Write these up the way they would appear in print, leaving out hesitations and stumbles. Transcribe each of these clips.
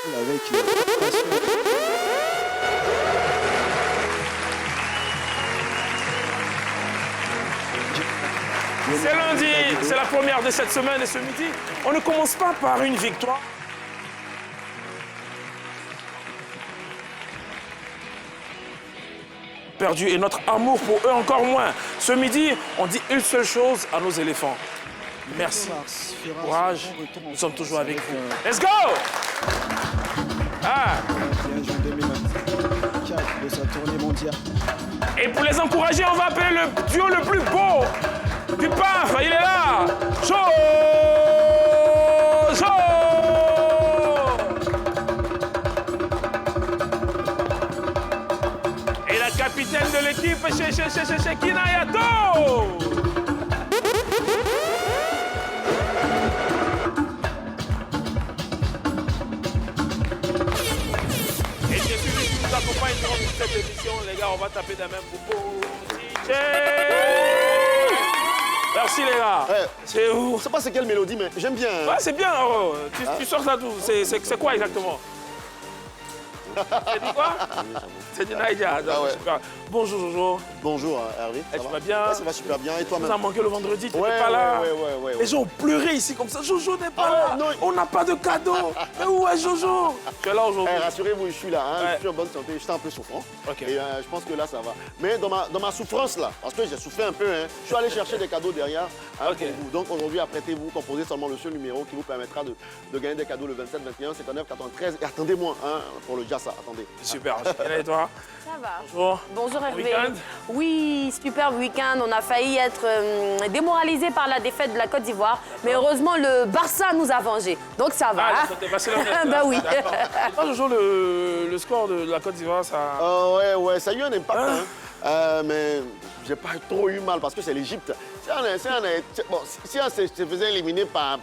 Avec passion. C'est lundi, c'est la première de cette semaine et ce midi, on ne commence pas par une victoire. Perdu et notre amour pour eux encore moins. Ce midi, on dit une seule chose à nos éléphants. Merci, courage, nous sommes toujours avec vous. Let's go! Ah. En 2024 de sa tournée mondiale. Et pour les encourager, on va appeler le duo le plus beau du PAF. Il est là. Chaud! Et la capitaine de l'équipe, Shekina Yato. Et c'est celui qui nous accompagne durant toute cette émission. Les gars, on va taper des mains pour DJ. Merci les gars. Ouais. C'est où? Je sais pas c'est quelle mélodie, mais j'aime bien. Ouais, c'est bien. Oh. Tu sors ça d'où? C'est quoi exactement? C'est dit quoi? C'est du Naïdia. Ah ouais. Super. Bonjour Jojo. Bonjour Hervé. Tu vas bien? Ouais, ça va super bien. Et Tu toi-même? nous as manqué le vendredi, tu n'étais Ouais, pas là. ouais. Les gens ont pleuré ici comme ça. Jojo n'est pas Ah là. ouais, non. On n'a pas de cadeau. Mais où est Jojo? Tu es là aujourd'hui. Rassurez-vous, je suis là. Hein. Ouais. Je suis en bonne santé. J'étais un peu souffrant. Ok. Et je pense que là, ça va. Mais dans ma souffrance, là, parce que j'ai souffert un peu, hein, je suis allé chercher des cadeaux derrière Ok. pour vous. Donc aujourd'hui, apprêtez-vous, composez seulement le seul numéro qui vous permettra de gagner des cadeaux le 27, 21, 59, 93. Et attendez-moi hein, pour le jazz, attendez. Super. Et toi? Ça va. Bonjour. Bonjour Hervé. Week-end? Oui, superbe week-end. On a failli être démoralisé par la défaite de la Côte d'Ivoire. Mais heureusement, le Barça nous a vengés. Donc ça va. Ah, ça t'est passé la Bah oui. Et toi, Jojo, le score de la Côte d'Ivoire, ça... Ouais, ça a eu un impact. Hein? Hein. Mais j'ai pas trop eu mal parce que c'est l'Égypte. Si on se faisait éliminer par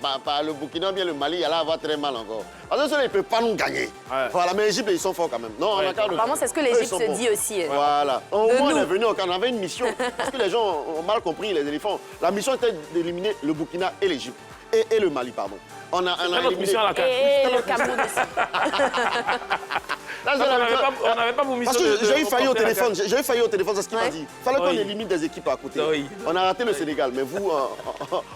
le Burkina ou bien le Mali, il allait avoir très mal encore. Parce que ceux-là, ils ne peuvent pas nous gagner. Ouais. Voilà, mais l'Égypte, ils sont forts quand même. Non, on a qu'à le Apparemment, c'est ce que Eux, l'Égypte ils sont se bons. dit aussi. Voilà. Au moins, on nous. est venu, on avait une mission. Parce que les gens ont mal compris, les éléphants. La mission était d'éliminer le Burkina et l'Égypte. Et le Mali, pardon. On a C'est notre éliminé... mission à la carte. Et le Cameroun aussi. Là, On n'avait pas vos missions. parce que j'ai eu failli au téléphone, c'est ce qu'il m'a Ouais. dit. Il fallait qu'on Oui. élimine des équipes à côté. Oui. On a raté le Sénégal, mais vous,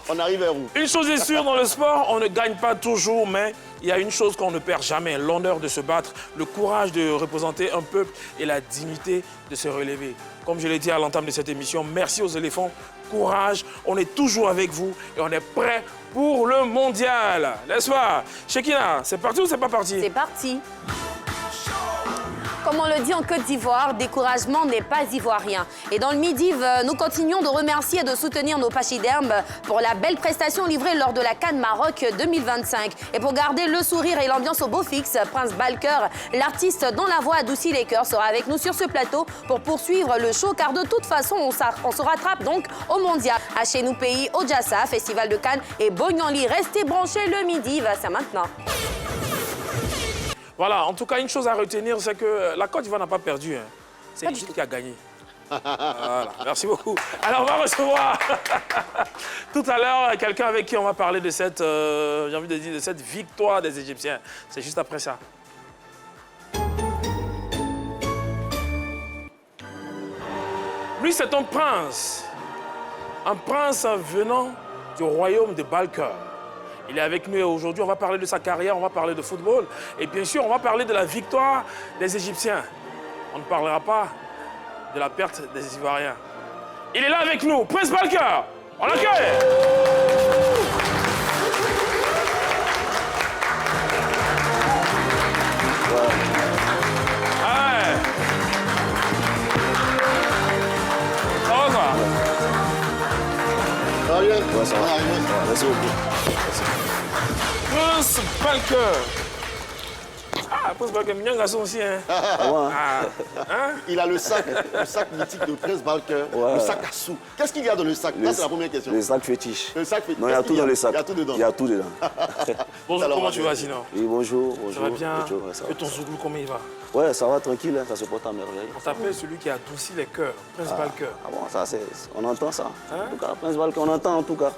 on arrive vers vous. Une chose est sûre dans le sport, on ne gagne pas toujours, mais il y a une chose qu'on ne perd jamais, l'honneur de se battre, le courage de représenter un peuple et la dignité de se relever. Comme je l'ai dit à l'entame de cette émission, merci aux éléphants, courage, on est toujours avec vous et on est prêt pour le mondial. N'est-ce pas? Shekina, c'est parti ou c'est pas parti? C'est parti. Comme on le dit en Côte d'Ivoire, découragement n'est pas ivoirien. Et dans le Midi, nous continuons de remercier et de soutenir nos pachydermes pour la belle prestation livrée lors de la CAN Maroc 2025. Et pour garder le sourire et l'ambiance au beau fixe, Prince Balker, l'artiste dont la voix adoucit les cœurs, sera avec nous sur ce plateau pour poursuivre le show, car de toute façon, on se rattrape donc au mondial. À chez nous pays, au Jassa, Festival de Cannes et Bognanli. Restez branchés, le Midi, c'est maintenant. Voilà, en tout cas, une chose à retenir, c'est que la Côte d'Ivoire n'a pas perdu. Hein. C'est l'Égypte qui a gagné. Voilà, merci beaucoup. Alors, on va recevoir tout à l'heure quelqu'un avec qui on va parler de cette, j'ai envie de dire, de cette victoire des Égyptiens. C'est juste après ça. Lui, c'est un prince venant du royaume de Balker. Il est avec nous et aujourd'hui, on va parler de sa carrière, on va parler de football. Et bien sûr, on va parler de la victoire des Égyptiens. On ne parlera pas de la perte des Ivoiriens. Il est là avec nous, Prince Balker. On l'accueille. Ouais. Ça va, ça? Ça va bien? Ouais, ça va. Merci beaucoup. Prince Balker. Ah, Prince Balker, mignon garçon aussi, hein? Il a le sac mythique de Prince Balker, Ouais. le sac à sous. Qu'est-ce qu'il y a dans le sac? Ça, c'est la première question. Le sac fétiche. Le sac fait. Non, il y a qu'est-ce tout qu'il dans le sac. Il y a tout dedans. Il y a tout dedans. Bonjour, Alors, comment tu vas sinon? Oui, bonjour. Ça va bien? Bonjour, ouais, ça Et ton Zouglou, comment il va? va. Ouais, ça va tranquille, hein, ça se porte à merveille. On t'appelle celui qui a adouci les cœurs, Prince Balker. Ah bon, ça c'est. On entend ça. Hein? En tout cas, Prince Balker, on entend en tout cas.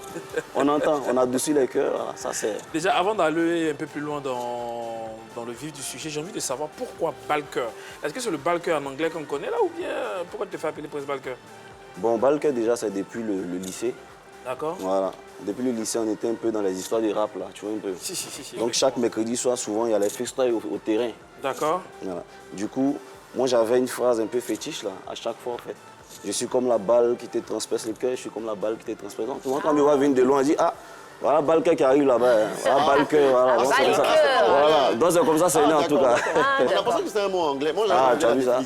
On entend, on a dessus les cœurs, voilà, ça c'est. Déjà, avant d'aller un peu plus loin dans dans le vif du sujet. J'ai envie de savoir pourquoi Balker. Est-ce que c'est le Balker en anglais qu'on connaît là ou bien pourquoi tu te fais appeler Prince Balker? Bon, Balker, déjà, c'est depuis le lycée. D'accord. Voilà. Depuis le lycée, on était un peu dans les histoires de rap, là, tu vois un peu. Si. Donc, chaque mercredi soir, souvent, il y a les freestyles au terrain. D'accord. Voilà. Du coup, moi, j'avais une phrase un peu fétiche, là, à chaque fois, en fait. Je suis comme la balle qui te transperce le cœur, je suis comme la balle qui te transperce. Donc, quand on me voit venir de loin, on dit, ah, voilà Balker qui arrive là-bas. Hein. Voilà Balker, voilà. Donc, c'est comme ça. Voilà. Donc, c'est comme ça, c'est né en tout cas. J'ai l'impression que c'est un mot anglais. Moi, tu as vu ça?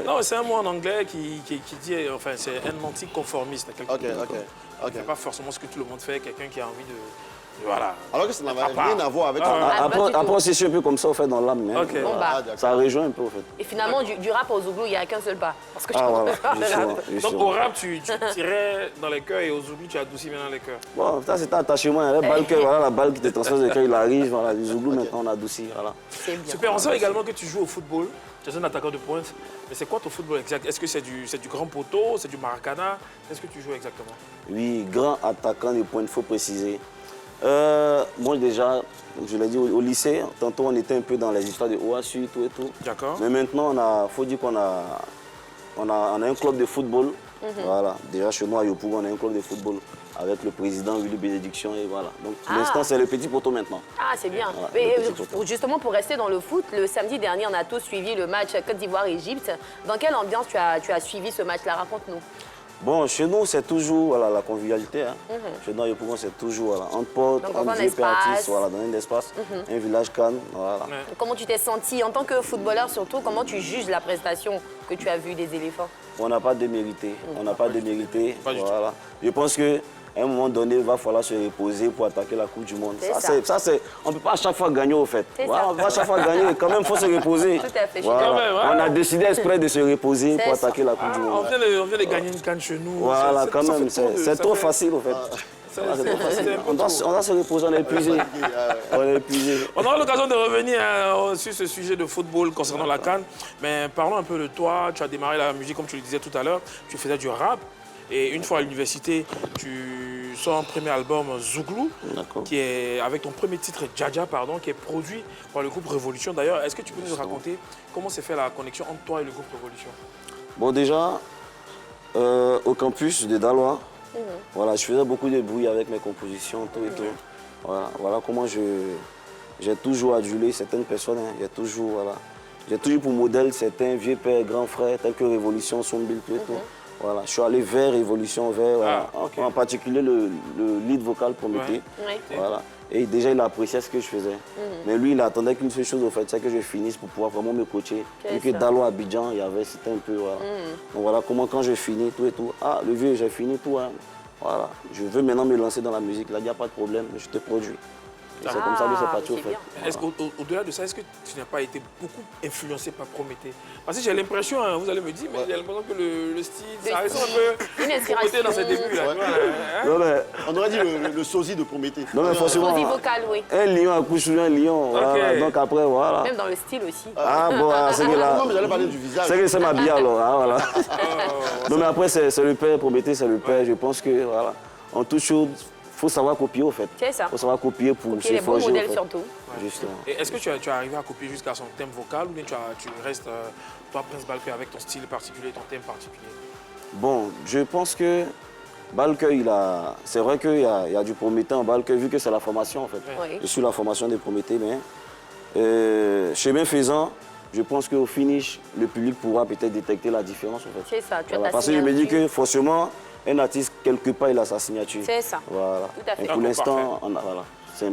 Non, c'est un mot en anglais qui dit, enfin, c'est un anticonformiste. Ok. C'est pas forcément ce que tout le monde fait, quelqu'un qui a envie de voilà. Alors que ça n'avait rien à voir avec Après, c'est un peu comme ça, au fait, dans l'âme. Même. Ok. Bon, bah. Ça rejoint un peu, au fait. Et finalement, du rap au Zouglou, il n'y a qu'un seul pas. Parce que voilà. Donc au rap, tu tirais dans les cœurs et au Zouglou, tu adoucis maintenant les cœurs. Bon, ça c'était attachement. La balle, voilà, la balle qui te transperce le cœur, il arrive. Voilà, du Zouglou, maintenant on adoucit. Voilà. C'est bien. Super, on sait également que tu joues au football. Tu es un attaquant de pointe. Mais c'est quoi ton football exact? Est-ce que c'est du grand poteau, c'est du maracana? Qu'est-ce que tu joues exactement? Oui, grand attaquant de pointe, il faut préciser. Moi déjà, je l'ai dit au lycée, tantôt on était un peu dans les histoires de OASU, tout et tout. D'accord. Mais maintenant, faut dire qu'on a un club de football. Voilà. Déjà chez nous à Yopougon, on a un club de football avec le président Willy Bénédiction et voilà. Donc pour l'instant, c'est le petit poteau maintenant. Ah, c'est bien. Voilà, Mais justement pour rester dans le foot, le samedi dernier, on a tous suivi le match Côte d'Ivoire-Égypte. Dans quelle ambiance tu as suivi ce match-là? Raconte-nous. Bon, chez nous, c'est toujours voilà, la convivialité. Hein. Chez nous, à Yopougon, c'est toujours voilà, entre potes, entre vieux artistes, voilà, dans un espace, un village calme. Voilà. Comment tu t'es senti en tant que footballeur surtout? Comment tu juges la prestation que tu as vue des éléphants? On n'a pas démérité. On n'a pas démérité. Pas du tout. Voilà. Je pense que à un moment donné, il va falloir se reposer pour attaquer la Coupe du Monde. On ne peut pas à chaque fois gagner, au fait. Voilà, on ne peut pas à chaque fois gagner. Quand même, il faut se reposer. Tout à fait. Voilà. On a décidé exprès de se reposer pour attaquer la Coupe du Monde. On vient de gagner une canne chez nous. Voilà, quand même. C'est trop facile, au fait. Voilà, c'est trop facile. On doit se reposer, on est épuisé. On est épuisé. On aura l'occasion de revenir sur ce sujet de football concernant la CAN. Mais parlons un peu de toi. Tu as démarré la musique, comme tu le disais tout à l'heure. Tu faisais du rap. Et une fois à l'université, tu sors un premier album, Zouglou, qui est avec ton premier titre, Dja, pardon, qui est produit par le groupe Révolution. D'ailleurs, est-ce que tu peux nous raconter comment s'est fait la connexion entre toi et le groupe Révolution? Bon, déjà, au campus de Daloa, voilà, je faisais beaucoup de bruit avec mes compositions, tout et tout. Voilà comment j'ai toujours adulé certaines personnes. Hein. J'ai toujours pour modèle certains vieux pères, grands frères, tels que Révolution, Sombil, tout et tout. Voilà, je suis allé vers Révolution, vers en particulier le lead vocal Prométhée. Voilà. Et déjà, il appréciait ce que je faisais. Mais lui, il attendait qu'une seule chose, au fait, c'est que je finisse pour pouvoir vraiment me coacher. Vu que Dalo Abidjan, c'était un peu... Voilà. Donc voilà comment quand je finis, tout et tout. Ah, le vieux, j'ai fini tout. Hein. Voilà. Je veux maintenant me lancer dans la musique. Là, il n'y a pas de problème, je te produis. C'est comme ça que c'est parti, au fait. Au-delà de ça, est-ce que tu n'as pas été beaucoup influencé par Prométhée? Parce que j'ai l'impression, hein, vous allez me dire, mais j'ai l'impression que le style, ça reste un peu Prométhée dans ses débuts. Là, non, mais... On aurait dit le sosie de Prométhée. Non, mais forcément, sosie vocal, oui. Un lion accouche sur un lion. Voilà. Donc après, voilà. Même dans le style aussi. Ah bon, c'est que là... Non, mais j'allais parler du visage. C'est que c'est ma bille alors, hein, voilà. Non, mais après, c'est le père, Prométhée, c'est le père. Je pense que, voilà, en toute chose... Il faut savoir copier, au fait. C'est ça. Il faut savoir copier pour se les bons forger, modèles, au fait. surtout. Justement. Et est-ce que tu es arrivé à copier jusqu'à son thème vocal ou bien tu restes, toi, Prince Balker, avec ton style particulier, ton thème particulier? Bon, je pense que Balker, c'est vrai qu'il y a du Prométhée en Balker, vu que c'est la formation, en fait. Oui. Je suis la formation des Prométhées, mais chemin faisant, je pense qu'au finish, le public pourra peut-être détecter la différence, en fait. C'est ça, tu as ta parce que je me dis signature. que forcément, un artiste, quelque part, il a sa signature. C'est ça. Voilà. Tout à fait. Et pour l'instant, voilà.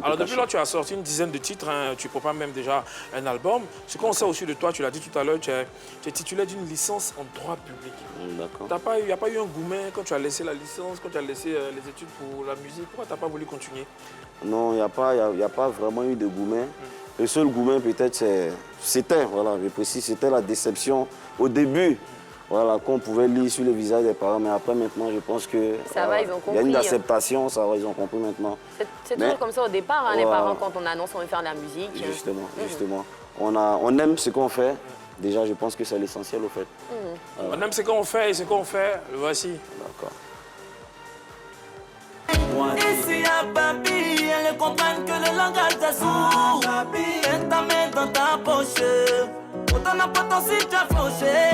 Alors depuis là, tu as sorti une dizaine de titres, hein, tu prépares même déjà un album. Ce qu'on sait aussi de toi, tu l'as dit tout à l'heure, tu es titulaire d'une licence en droit public. D'accord. Il n'y a pas eu un gourmet quand tu as laissé la licence, quand tu as laissé les études pour la musique? Pourquoi tu n'as pas voulu continuer? Non, il n'y a pas vraiment eu de gourmet. Le seul gourmet peut-être, c'était, voilà, je précise, c'était la déception au début. Voilà, qu'on pouvait lire sur le visage des parents, mais après maintenant, je pense que ça va, ils ont compris. Il y a une acceptation, ça va, ils ont compris maintenant. C'est toujours comme ça au départ, hein, les parents, quand on annonce qu'on veut faire de la musique. Justement. On aime ce qu'on fait. Déjà, je pense que c'est l'essentiel, au fait. On aime ce qu'on fait et ce qu'on fait, le voici. D'accord. Ici à Babi, elles comprennent que le langage des sourds. Mets ta main dans ta fauché. Autant n'a pas ton si tu as fauché.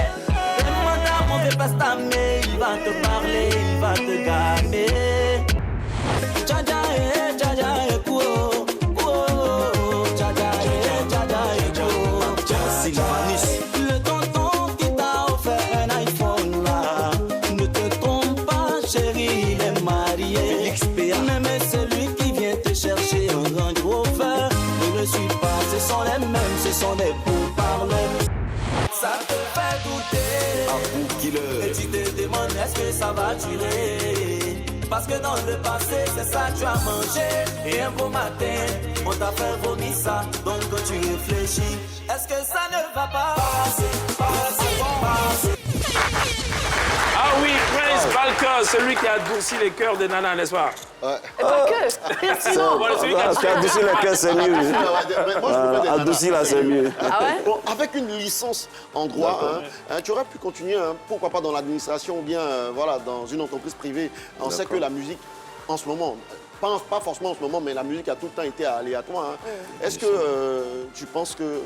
Demande à mon vieux pastamé, il va te parler, il va te gagner. Tchaja e kouo, kouo. Tchaja e kouo. Sylvanus. Le tonton qui t'a offert un iPhone là. Ne te trompe pas, chérie, il est marié. Même celui qui vient te chercher un Range Rover. Ne le suis pas, ce sont les mêmes, ce sont des pourparlers. Ça te fait douter. Et tu te demandes est-ce que ça va durer. Parce que dans le passé, c'est ça que tu as mangé. Et un beau matin, on t'a fait vomir ça. Donc quand tu réfléchis, est-ce que ça ne va pas passer. Ah oui, Prince Balka, celui qui a adouci les cœurs des nanas, n'est-ce pas? Et pas que. Sinon. Voilà, celui qui a Qui a adouci le cœur, c'est mieux. Moi, je préfère des Adouci, là, c'est mieux. Ah ouais? Bon, avec une licence en droit, tu aurais pu continuer, pourquoi pas dans l'administration ou bien voilà, dans une entreprise privée. On sait que la musique, en ce moment, pas forcément en ce moment, mais la musique a tout le temps été aléatoire. Est-ce que tu penses que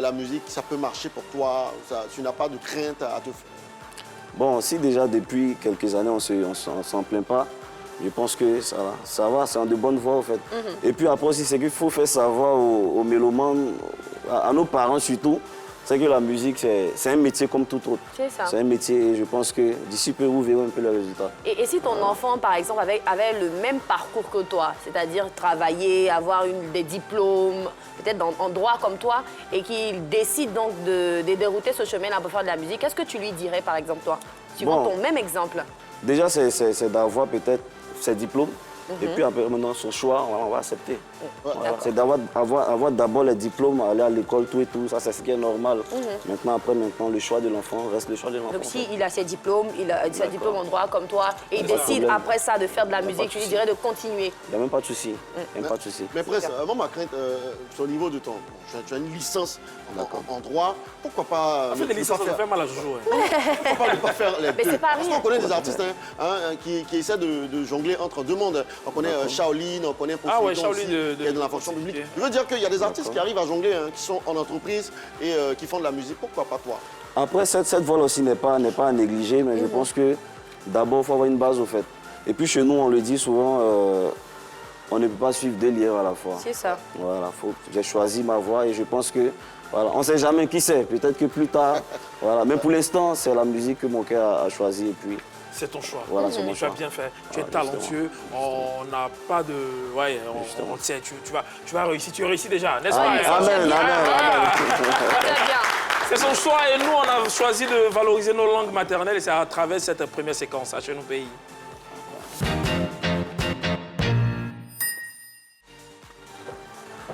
la musique, ça peut marcher pour toi? Tu n'as pas de crainte à te faire? Bon, si déjà depuis quelques années, on s'en plaint pas, je pense que ça va, c'est en de bonne voie, en fait. Et puis après aussi, c'est qu'il faut faire savoir aux mélomanes, à nos parents surtout, c'est que la musique, c'est un métier comme tout autre. C'est ça. C'est un métier et je pense que d'ici peu, vous verrez un peu le résultat. Et si ton enfant, par exemple, avait le même parcours que toi, c'est-à-dire travailler, avoir des diplômes, peut-être en droit comme toi, et qu'il décide donc de dérouter ce chemin-là pour faire de la musique, qu'est-ce que tu lui dirais, par exemple, toi, suivant ton même exemple? Déjà, c'est d'avoir peut-être ses diplômes. Et puis après, maintenant, son choix, on va accepter. Voilà. C'est avoir d'abord les diplômes, aller à l'école, tout et tout. Ça, c'est ce qui est normal. Maintenant, le choix de l'enfant reste le choix de l'enfant. Donc, s'il a ses diplômes, il a ses diplômes en droit comme toi, et il décide après ça de faire de la musique, tu lui dirais de continuer. Il n'y a même pas de souci. Pas de souci. Mais presque, moi, ma crainte, c'est au niveau de ton... Tu as une licence en droit, pourquoi pas... En fait, les licences, ça fait mal à Jojo. Pourquoi pas ne pas faire les deux? c'est pas Parce rien. qu'on connaît des artistes qui essaient de jongler entre deux mondes. On connaît Shaolin, on connaît Ah ouais, Shaolin Shaolin qui est de la fonction publique. Je veux dire qu'il y a des artistes qui arrivent à jongler, qui sont en entreprise et qui font de la musique. Pourquoi pas toi? Après, cette voile aussi n'est pas à négliger, mais je pense que d'abord, il faut avoir une base, au fait. Et puis chez nous, on le dit souvent, on ne peut pas suivre deux lièvres à la fois. C'est ça. Voilà, j'ai choisi ma voie et je pense que, voilà, on ne sait jamais qui c'est. Peut-être que plus tard, voilà. Mais pour l'instant, c'est la musique que mon cœur a choisi et puis... C'est ton choix. Voilà, c'est mon Tu as choix. bien fait. Tu es talentueux. On n'a pas de... Ouais, on sait, tu vas réussir. Tu réussis déjà, n'est-ce pas? Amen, amen. Très bien. C'est son choix et nous, on a choisi de valoriser nos langues maternelles et c'est à travers cette première séquence à Chez nous pays.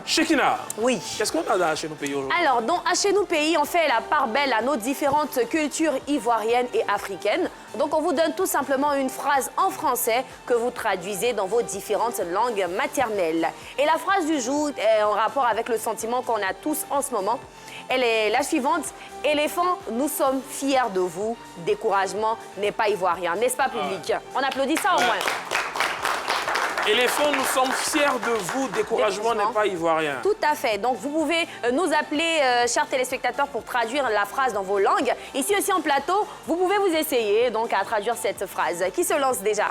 Chekina, Oui. qu'est-ce qu'on a chez nous pays aujourd'hui? Alors, dans Chez nous pays, on fait la part belle à nos différentes cultures ivoiriennes et africaines. Donc, on vous donne tout simplement une phrase en français que vous traduisez dans vos différentes langues maternelles. Et la phrase du jour est en rapport avec le sentiment qu'on a tous en ce moment. Elle est la suivante. Éléphant, nous sommes fiers de vous. Découragement n'est pas ivoirien. N'est-ce pas, public? On applaudit ça au moins. Éléphant, nous sommes fiers de vous. Découragement n'est pas ivoirien. Tout à fait. Donc, vous pouvez nous appeler, chers téléspectateurs, pour traduire la phrase dans vos langues. Ici aussi en plateau, vous pouvez vous essayer donc à traduire cette phrase. Qui se lance déjà?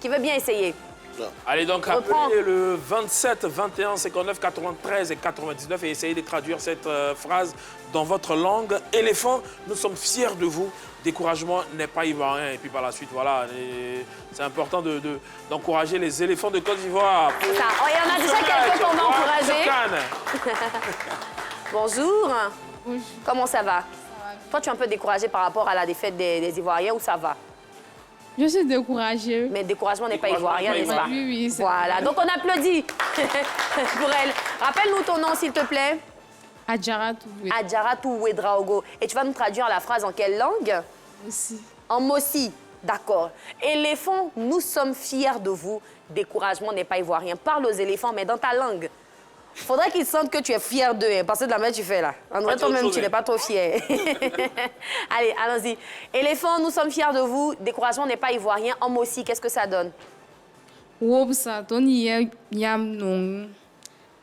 Qui veut bien essayer? Allez donc, Reprends. appelez le 27 21 59 93 et 99 et essayez de traduire cette phrase dans votre langue. Éléphant, nous sommes fiers de vous. Découragement n'est pas ivoirien. Et puis par la suite, voilà, c'est important d'encourager les éléphants de Côte d'Ivoire. Ça. Oh, il y en a déjà quelques qu'on va encourager. Bonjour. Bonjour. Comment ça va? Toi, tu es un peu découragé par rapport à la défaite des Ivoiriens ou ça va? Je suis découragée. Mais découragement n'est pas Découragement ivoirien, n'est n'est-ce pas pas? Oui, oui, c'est Voilà, vrai. donc on applaudit pour elle. Rappelle-nous ton nom, s'il te plaît. Adjara Touvé Adjaratou Ouedraogo. Et tu vas nous traduire la phrase en quelle langue? aussi. En Mossi. D'accord. Éléphant, nous sommes fiers de vous. Découragement n'est pas ivoirien. Parle aux éléphants, mais dans ta langue. Faudrait qu'ils sentent que tu es fier d'eux, hein, parce que de la manière que tu fais là. En vrai, toi-même, tu n'es pas trop fier. Allez, allons-y. Éléphant, nous sommes fiers de vous. Découragement n'est pas ivoirien. En Mossi, qu'est-ce que ça donne? Wobsa, Tony Yam non.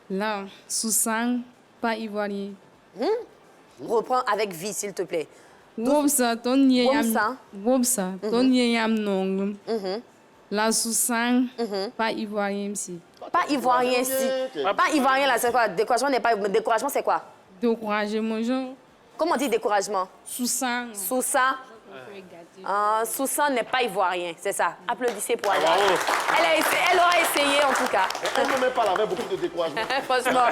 Là, Soussan, pas ivoirien. Reprends avec vie, s'il te plaît. Wobsa, ton yam. Wobsa. Wobsa, ton yam non. La Soussan, pas ivoirien ici. Pas ivoirien ici. Pas ivoirien là, c'est quoi? Découragement n'est pas... Découragement, c'est quoi? Décourager mon genre. Comment on dit découragement? Soussan. Sousa. Sousa n'est pas ivoirien, c'est ça. Applaudissez pour elle. Bravo. Elle aura essayé en tout cas. Elle ne met pas avec beaucoup de découragement. Franchement.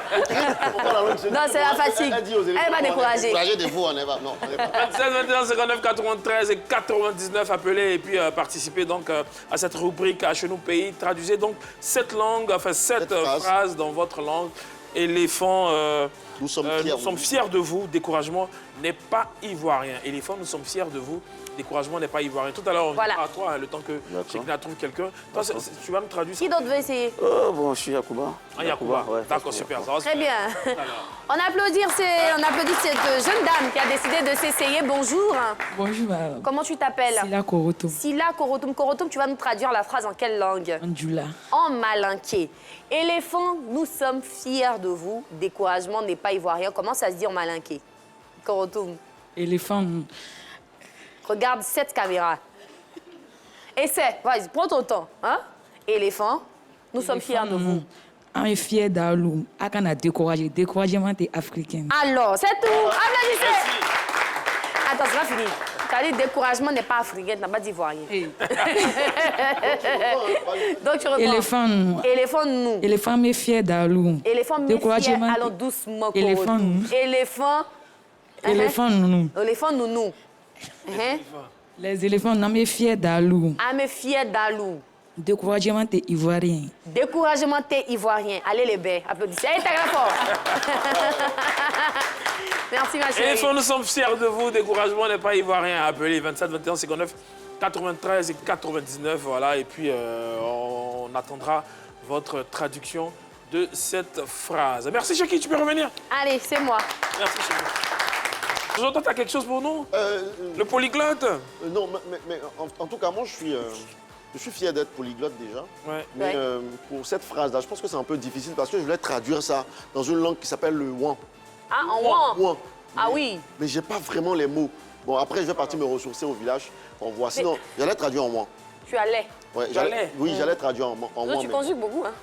Non, c'est la fatigue. Elle va décourager. Décourager des vous, on est pas. Non, on est pas. 27 21 59 93 et 99 appelez et puis participez donc à cette rubrique Chez nous pays. Traduisez donc cette langue, enfin cette phrase dans votre langue. Éléphant, Nous sommes fiers de vous. Découragement n'est pas ivoirien. Éléphant, nous sommes fiers de vous. Découragement n'est pas ivoirien. Tout à l'heure, on Voilà. va à toi, hein, le temps que Chekna trouve quelqu'un. Toi, tu vas nous traduire ça? Qui d'autre veut essayer? Bon, je suis Yacouba. Ah, Yacouba. ouais. D'accord, super. Ça va se Très bien. On applaudit cette jeune dame qui a décidé de s'essayer. Bonjour. Bonjour, madame. Comment tu t'appelles? Sila Koroto. Sila Korotum. Korotum, tu vas nous traduire la phrase en quelle langue? Andjula. En malinqué. Éléphant, nous sommes fiers de vous. Découragement n'est pas ivoirien. Comment ça se dit en malinqué? Korotum. Éléphant. Regarde cette caméra. Essaie. Vas-y, prends ton temps. Hein? Éléphant, nous sommes fiers de vous. On est fiers d'Alou. Akana découragé. Découragement, t'es africain. Alors, c'est tout. Applaudissez. Attends, c'est pas fini. T'as dit découragement n'est pas africain, t'as pas dit ivoirien. Donc tu reprends. Éléphant. Éléphant, nous. Éléphant, mais fier d'Alou. Éléphant, mais fier. Découragement. Allons doucement. Éléphant, nous. Éléphant. Éléphant, nous. Éléphant, nounou. Les éléphants, non, mais fiers d'Alou. Ah, mais fier d'Alou. Découragement, t'es ivoirien. Découragement, t'es ivoirien. Allez les baies, applaudissez. Allez, t'as fort. Merci ma chérie. Éléphant, nous sommes fiers de vous. Découragement n'est pas ivoirien. Appelez 27 21 59 93 et 99. Voilà. Et puis, on attendra votre traduction de cette phrase. Merci, Cheki. Tu peux revenir? Allez, c'est moi. Merci, Cheki. J'entends, tu as quelque chose pour nous? Le polyglotte? Non, mais en tout cas, moi, je suis fier d'être polyglotte déjà. Ouais. Mais pour cette phrase-là, je pense que c'est un peu difficile parce que je voulais traduire ça dans une langue qui s'appelle le Wan. Ah, en ouan. Wan. Ah oui. Mais j'ai pas vraiment les mots. Bon, après, je vais partir me ressourcer au village. On voit. Sinon, j'allais traduire en Wan. Tu allais. Ouais, J'allais. Oui, j'allais traduire en Wan. Non, tu conjugues beaucoup, hein.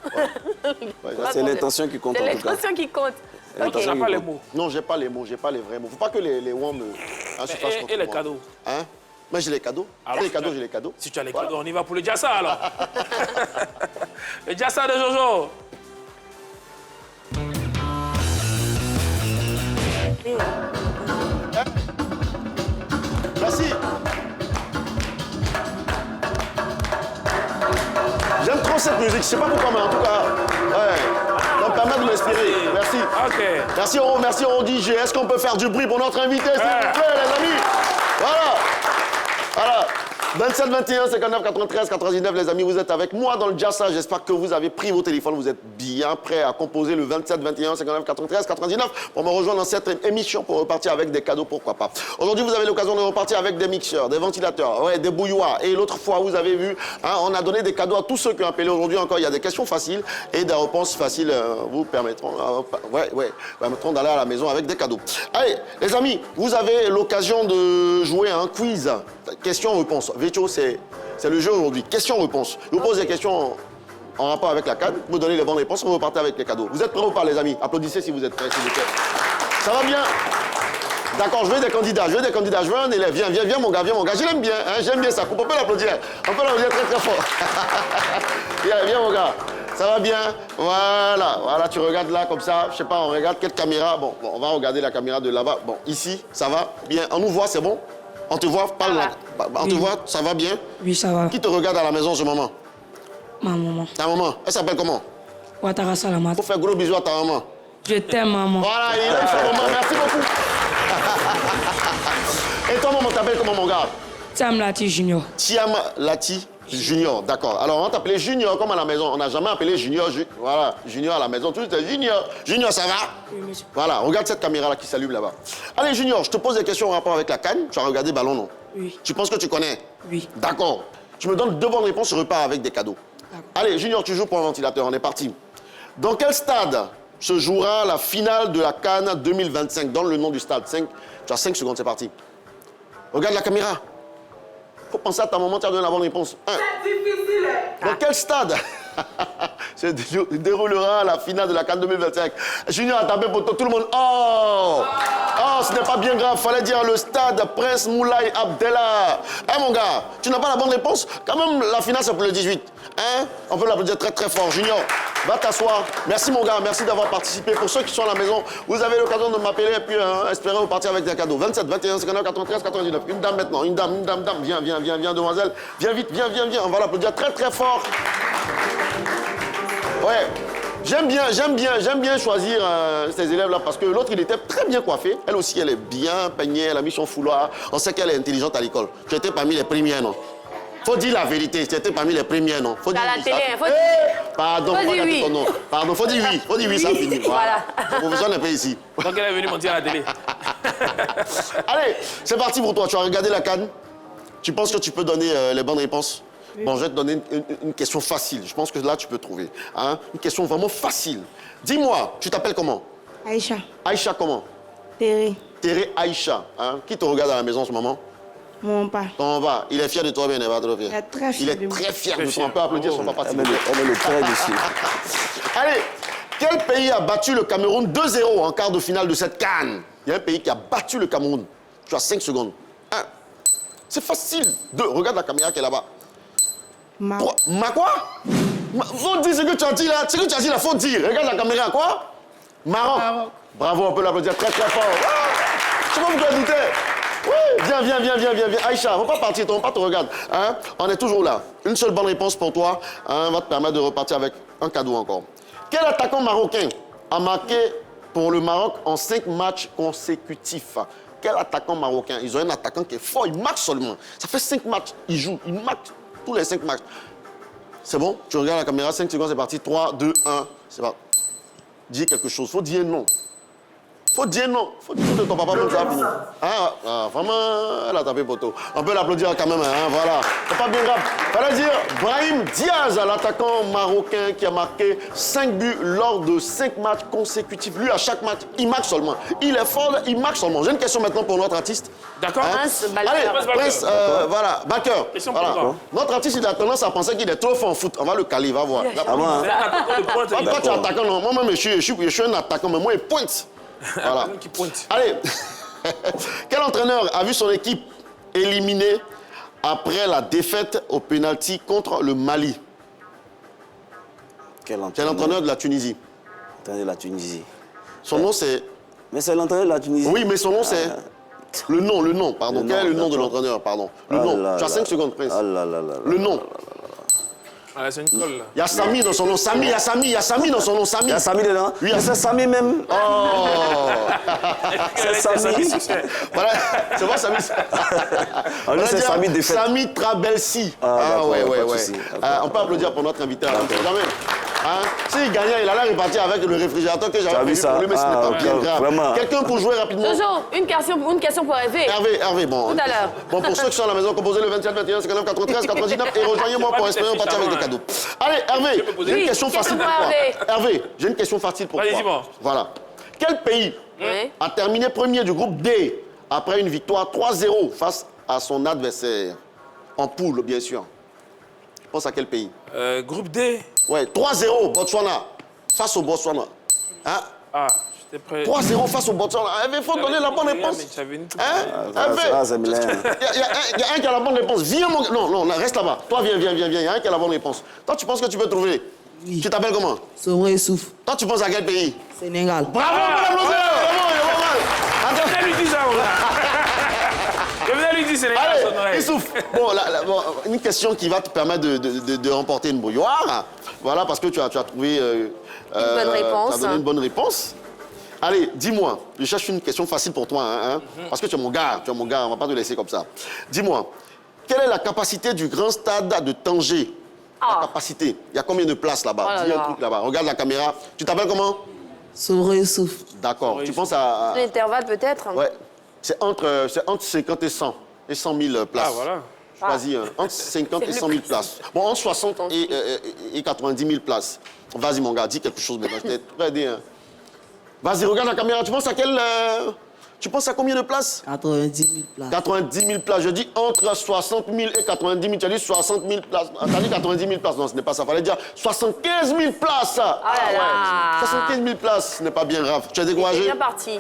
Ouais, C'est l'intention qui compte C'est en tout cas. l'intention qui compte. Ok. Tu n'as pas les mots. Non, j'ai pas les mots, j'ai pas les vrais mots. Faut pas que les Wan me. Hein, se fassent contre Et les moi. cadeaux? Hein? Moi, j'ai les cadeaux. Alors, J'ai les cadeaux. Si tu as les cadeaux, on y va pour le Jassa alors. Le Jassa de Jojo. Merci. J'aime trop cette musique, je sais pas pourquoi, mais en tout cas, ouais, ça me permet de m'inspirer. Merci. OK. Merci, on DJ. Est-ce qu'on peut faire du bruit pour notre invité, s'il vous plaît, les amis? Voilà. 27 21 59 93 99, les amis, vous êtes avec moi dans le Jassa. J'espère que vous avez pris vos téléphones, vous êtes bien prêts à composer le 27 21 59 93 99 pour me rejoindre dans cette émission pour repartir avec des cadeaux, pourquoi pas. Aujourd'hui, vous avez l'occasion de repartir avec des mixeurs, des ventilateurs, ouais, des bouilloires. Et l'autre fois, vous avez vu, hein, on a donné des cadeaux à tous ceux qui ont appelé. Aujourd'hui encore, il y a des questions faciles et des réponses faciles vous permettront, permettront d'aller à la maison avec des cadeaux. Allez, les amis, vous avez l'occasion de jouer à un quiz. Question-réponse. Vécho, c'est le jeu aujourd'hui. Question-réponse. Je vous pose des questions en rapport avec la canne. Vous donnez les bonnes réponses, vous repartez avec les cadeaux. Vous êtes prêts ou pas, les amis? Applaudissez si vous êtes prêts, s'il vous plaît. Ça va bien? D'accord, je veux des candidats. Je veux un élève. Viens, mon gars. Je l'aime bien. Hein, j'aime bien ça. On peut l'applaudir. On peut l'applaudir très, très fort. Viens, mon gars. Ça va bien? Voilà, tu regardes là, comme ça. Je sais pas, on regarde quelle caméra. Bon, on va regarder la caméra de là-bas. Bon, ici, ça va? Bien. On nous voit, c'est bon? On te voit? Parle là. On te voit? Ça va bien? Oui, ça va. Qui te regarde à la maison en ce moment? Ma maman. Ta maman? Elle s'appelle comment? Ouattara Salamat. Faut faire gros bisous à ta maman. Je t'aime, maman. Voilà, il aime sa maman. Merci beaucoup. Et toi, maman, t'appelles comment, mon gars? Tiam Lati Junior. Tiam Lati Junior, d'accord. Alors, on va t'appeler Junior comme à la maison. On n'a jamais appelé Junior, voilà, Junior à la maison. Tout est Junior. Junior, ça va? Oui, monsieur. Voilà, regarde cette caméra-là qui s'allume là-bas. Allez, Junior, je te pose des questions en rapport avec la canne. Tu as regardé ballon, non? Oui. Tu penses que tu connais? Oui. D'accord. Tu me donnes 2 bonnes réponses, je repars avec des cadeaux. Allez, Junior, tu joues pour un ventilateur. On est parti. Dans quel stade se jouera la finale de la CAN 2025. Donne le nom du stade. Tu as 5 secondes, c'est parti. Regarde la caméra. Faut penser à ta maman, tu as donné la bonne réponse. C'est difficile. Dans quel stade se déroulera la finale de la CAN 2025? Junior a tapé pour tout le monde. Oh, ce n'est pas bien grave. Fallait dire le stade Prince Moulay Abdellah. Hein, mon gars, tu n'as pas la bonne réponse? Quand même, la finale, c'est pour le 18. Hein? On peut l'applaudir très, très fort. Junior, va t'asseoir. Merci, mon gars. Merci d'avoir participé. Pour ceux qui sont à la maison, vous avez l'occasion de m'appeler et puis espérer repartir avec des cadeaux. 27, 21, 59, 93, 99. Une dame maintenant. Une dame. Viens, demoiselle. Viens vite, viens. On va l'applaudir très, très fort. Ouais, j'aime bien choisir ces élèves-là parce que l'autre, il était très bien coiffé. Elle aussi, elle est bien peignée, elle a mis son foulard. On sait qu'elle est intelligente à l'école. Tu étais parmi les premiers, non? Faut dire la vérité, tu étais parmi les premiers, non? Faut dire à la télé, faut dire... Pardon, faut dire oui. Non. Pardon, faut dire oui. Faut dire oui, ça finit. Voilà. Le professeur n'est pas ici. Donc elle est venue mentir à la télé. Allez, c'est parti pour toi. Tu as regardé la CAN. Tu penses que tu peux donner les bonnes réponses? Oui. Bon, je vais te donner une question facile. Je pense que là, tu peux trouver. Hein? Une question vraiment facile. Dis-moi, tu t'appelles comment? Aïcha. Aïcha comment? Terry. Terry Aïcha. Hein? Qui te regarde à la maison en ce moment? Mon papa. Ton papa. Il est fier de toi, bien, il est pas trop fier. Il est très fier. Il est très fier de toi. On peut applaudir son papa. Elle est le très dessus. Allez, quel pays a battu le Cameroun 2-0 en quart de finale de cette CAN? Il y a un pays qui a battu le Cameroun. Tu as 5 secondes. 1. C'est facile. 2. Regarde la caméra qui est là-bas. 3. Quoi? Faut dire ce que tu as dit là. Ce que tu as dit là, faut dire. Regarde la caméra. Quoi? Maroc. Bravo, on peut l'applaudir très très fort. Je sais pas pourquoi douter. Oui, viens. Aïcha, faut pas partir, ton papa te regarde. Hein? On est toujours là. Une seule bonne réponse pour toi va te permettre de repartir avec un cadeau encore. Quel attaquant marocain a marqué pour le Maroc en 5 matchs consécutifs? Quel attaquant marocain? Ils ont un attaquant qui est fort, il marque seulement. Ça fait 5 matchs, il joue, il marque tous les 5 matchs. C'est bon? Tu regardes la caméra, 5 secondes, c'est parti. 3, 2, 1, c'est parti. Dis quelque chose, faut dire non. Faut dire non. Faut dire que ton papa même ça a fini. Vraiment, elle a tapé poteau. On peut l'applaudir quand même, hein, voilà. C'est pas bien grave. Fallait dire Brahim Diaz, l'attaquant marocain qui a marqué 5 buts lors de 5 matchs consécutifs. Lui, à chaque match, il marque seulement. Il est fort, il marque seulement. J'ai une question maintenant pour notre artiste. D'accord. Hein? Allez, Prince, voilà, Backer. Voilà. Notre artiste, il a tendance à penser qu'il est trop fort en foot. On va le caler, va voir. Ah bon, hein? Toi, tu es attaquant, non? Moi-même, je suis un attaquant, mais moi, il pointe. Voilà. Qui pointe. Allez, quel entraîneur a vu son équipe éliminée après la défaite au pénalty contre le Mali? C'est l'entraîneur de la Tunisie. L'entraîneur de la Tunisie. Son nom, c'est... Mais c'est l'entraîneur de la Tunisie. Oui, mais son nom, c'est... Le nom, pardon. Quel est le nom de l'entraîneur, pardon? Le nom. Tu as 5 secondes, Prince. Le nom. Ah, c'est une colle, là. Il y a Samy dans son nom. Il y a Samy dans son nom. Il y a Samy dedans? Oui, c'est Samy même. Oh. C'est Samy. Voilà, c'est moi Samy. C'est Samy défaite. Samy Trabelsi. Ouais. On peut applaudir pour notre invité. S'il gagnait, il allait repartir avec le réfrigérateur que j'avais prévu pour lui, mais ce n'est pas bien grave. Quelqu'un pour jouer rapidement? Jojo, une question pour Hervé. Hervé, bon. Tout à l'heure. Bon, pour ceux qui sont à la maison, composez le 27, 21, 59, 93, 99 et rejoignez-moi pour espérer repartir avec des cadeaux. Allez, Hervé, j'ai une question facile pour toi. Hervé, j'ai une question facile pour toi. Vas-y, dis-moi. Voilà. Quel pays a terminé premier du groupe D après une victoire 3-0 face à son adversaire? En poule, bien sûr. Je pense à quel pays? Groupe D. Ouais, 3-0, Botswana. Face au Botswana. Hein? Ah, j'étais prêt. 3-0 face au Botswana. Il faut donner la bonne réponse. Hein? Il y a un qui a la bonne réponse. Viens, mon gars. Non, reste là-bas. Toi, viens. Il y a un qui a la bonne réponse. Toi, tu penses que tu peux trouver? Oui. Tu t'appelles comment? Sombre Youssouf. Toi, tu penses à quel pays? Sénégal. Bravo, bravo, Je venais lui dire ça, Je venais lui dire Sénégal. Allez, Youssouf. Bon, une question qui va te permettre de remporter une bouilloire. Voilà, parce que tu as trouvé... une bonne réponse. Tu as donné une bonne réponse. Allez, dis-moi, je cherche une question facile pour toi, hein, parce que tu es mon gars, on ne va pas te laisser comme ça. Dis-moi, quelle est la capacité du grand stade de Tanger? La capacité. Il y a combien de places là-bas? Dis un truc là-bas. Regarde la caméra. Tu t'appelles comment? Sombre Youssouf. D'accord. Tu penses à... L'intervalle peut-être? Ouais. C'est entre 50 et 100. Et 100 000 places. Ah, voilà. Choisis entre 50 et 100 000 places. Bon, entre 60 et 90 000 places. Vas-y, mon gars, dis quelque chose maintenant. Je t'ai prêt à dire. Vas-y, regarde la caméra. Tu penses à quelle... Tu penses à combien de places? 90 000 places. 90 000 places. Je dis entre 60 000 et 90 000. Tu as dit 60 000 places. Tu as dit 90 000 places. Non, ce n'est pas ça. Il fallait dire 75 000 places. Ah là là. 75 000 places. Ce n'est pas bien grave. Tu es découragé? C'est bien parti.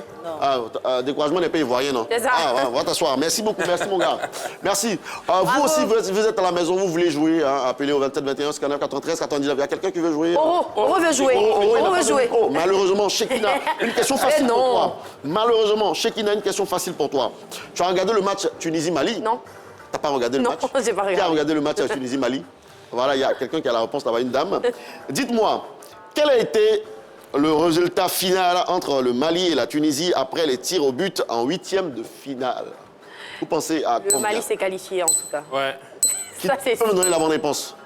Découragement n'est pas ivoirien, non? C'est ça. Va t'asseoir. Merci beaucoup. Merci, mon gars. Merci. Vous aussi, vous êtes à la maison, vous voulez jouer. Hein, appelez au 27 21 59 93 99. Il y a quelqu'un qui veut jouer? Oro veut jouer. Oro veut jouer. Malheureusement, Shekina, une question facile pour toi. Malheureusement, Shekina, une question facile pour toi. Tu as regardé le match Tunisie-Mali? Non. T'as pas regardé le match? Non, j'ai pas regardé. Qui a regardé le match Tunisie-Mali? Voilà, il y a quelqu'un qui a la réponse là-bas, une dame. Dites-moi, quel a été le résultat final entre le Mali et la Tunisie après les tirs au but en 8e de finale? Vous pensez à Le combien? Mali s'est qualifié en tout cas. Ouais. Qui Ça, c'est peut me donner la bonne réponse?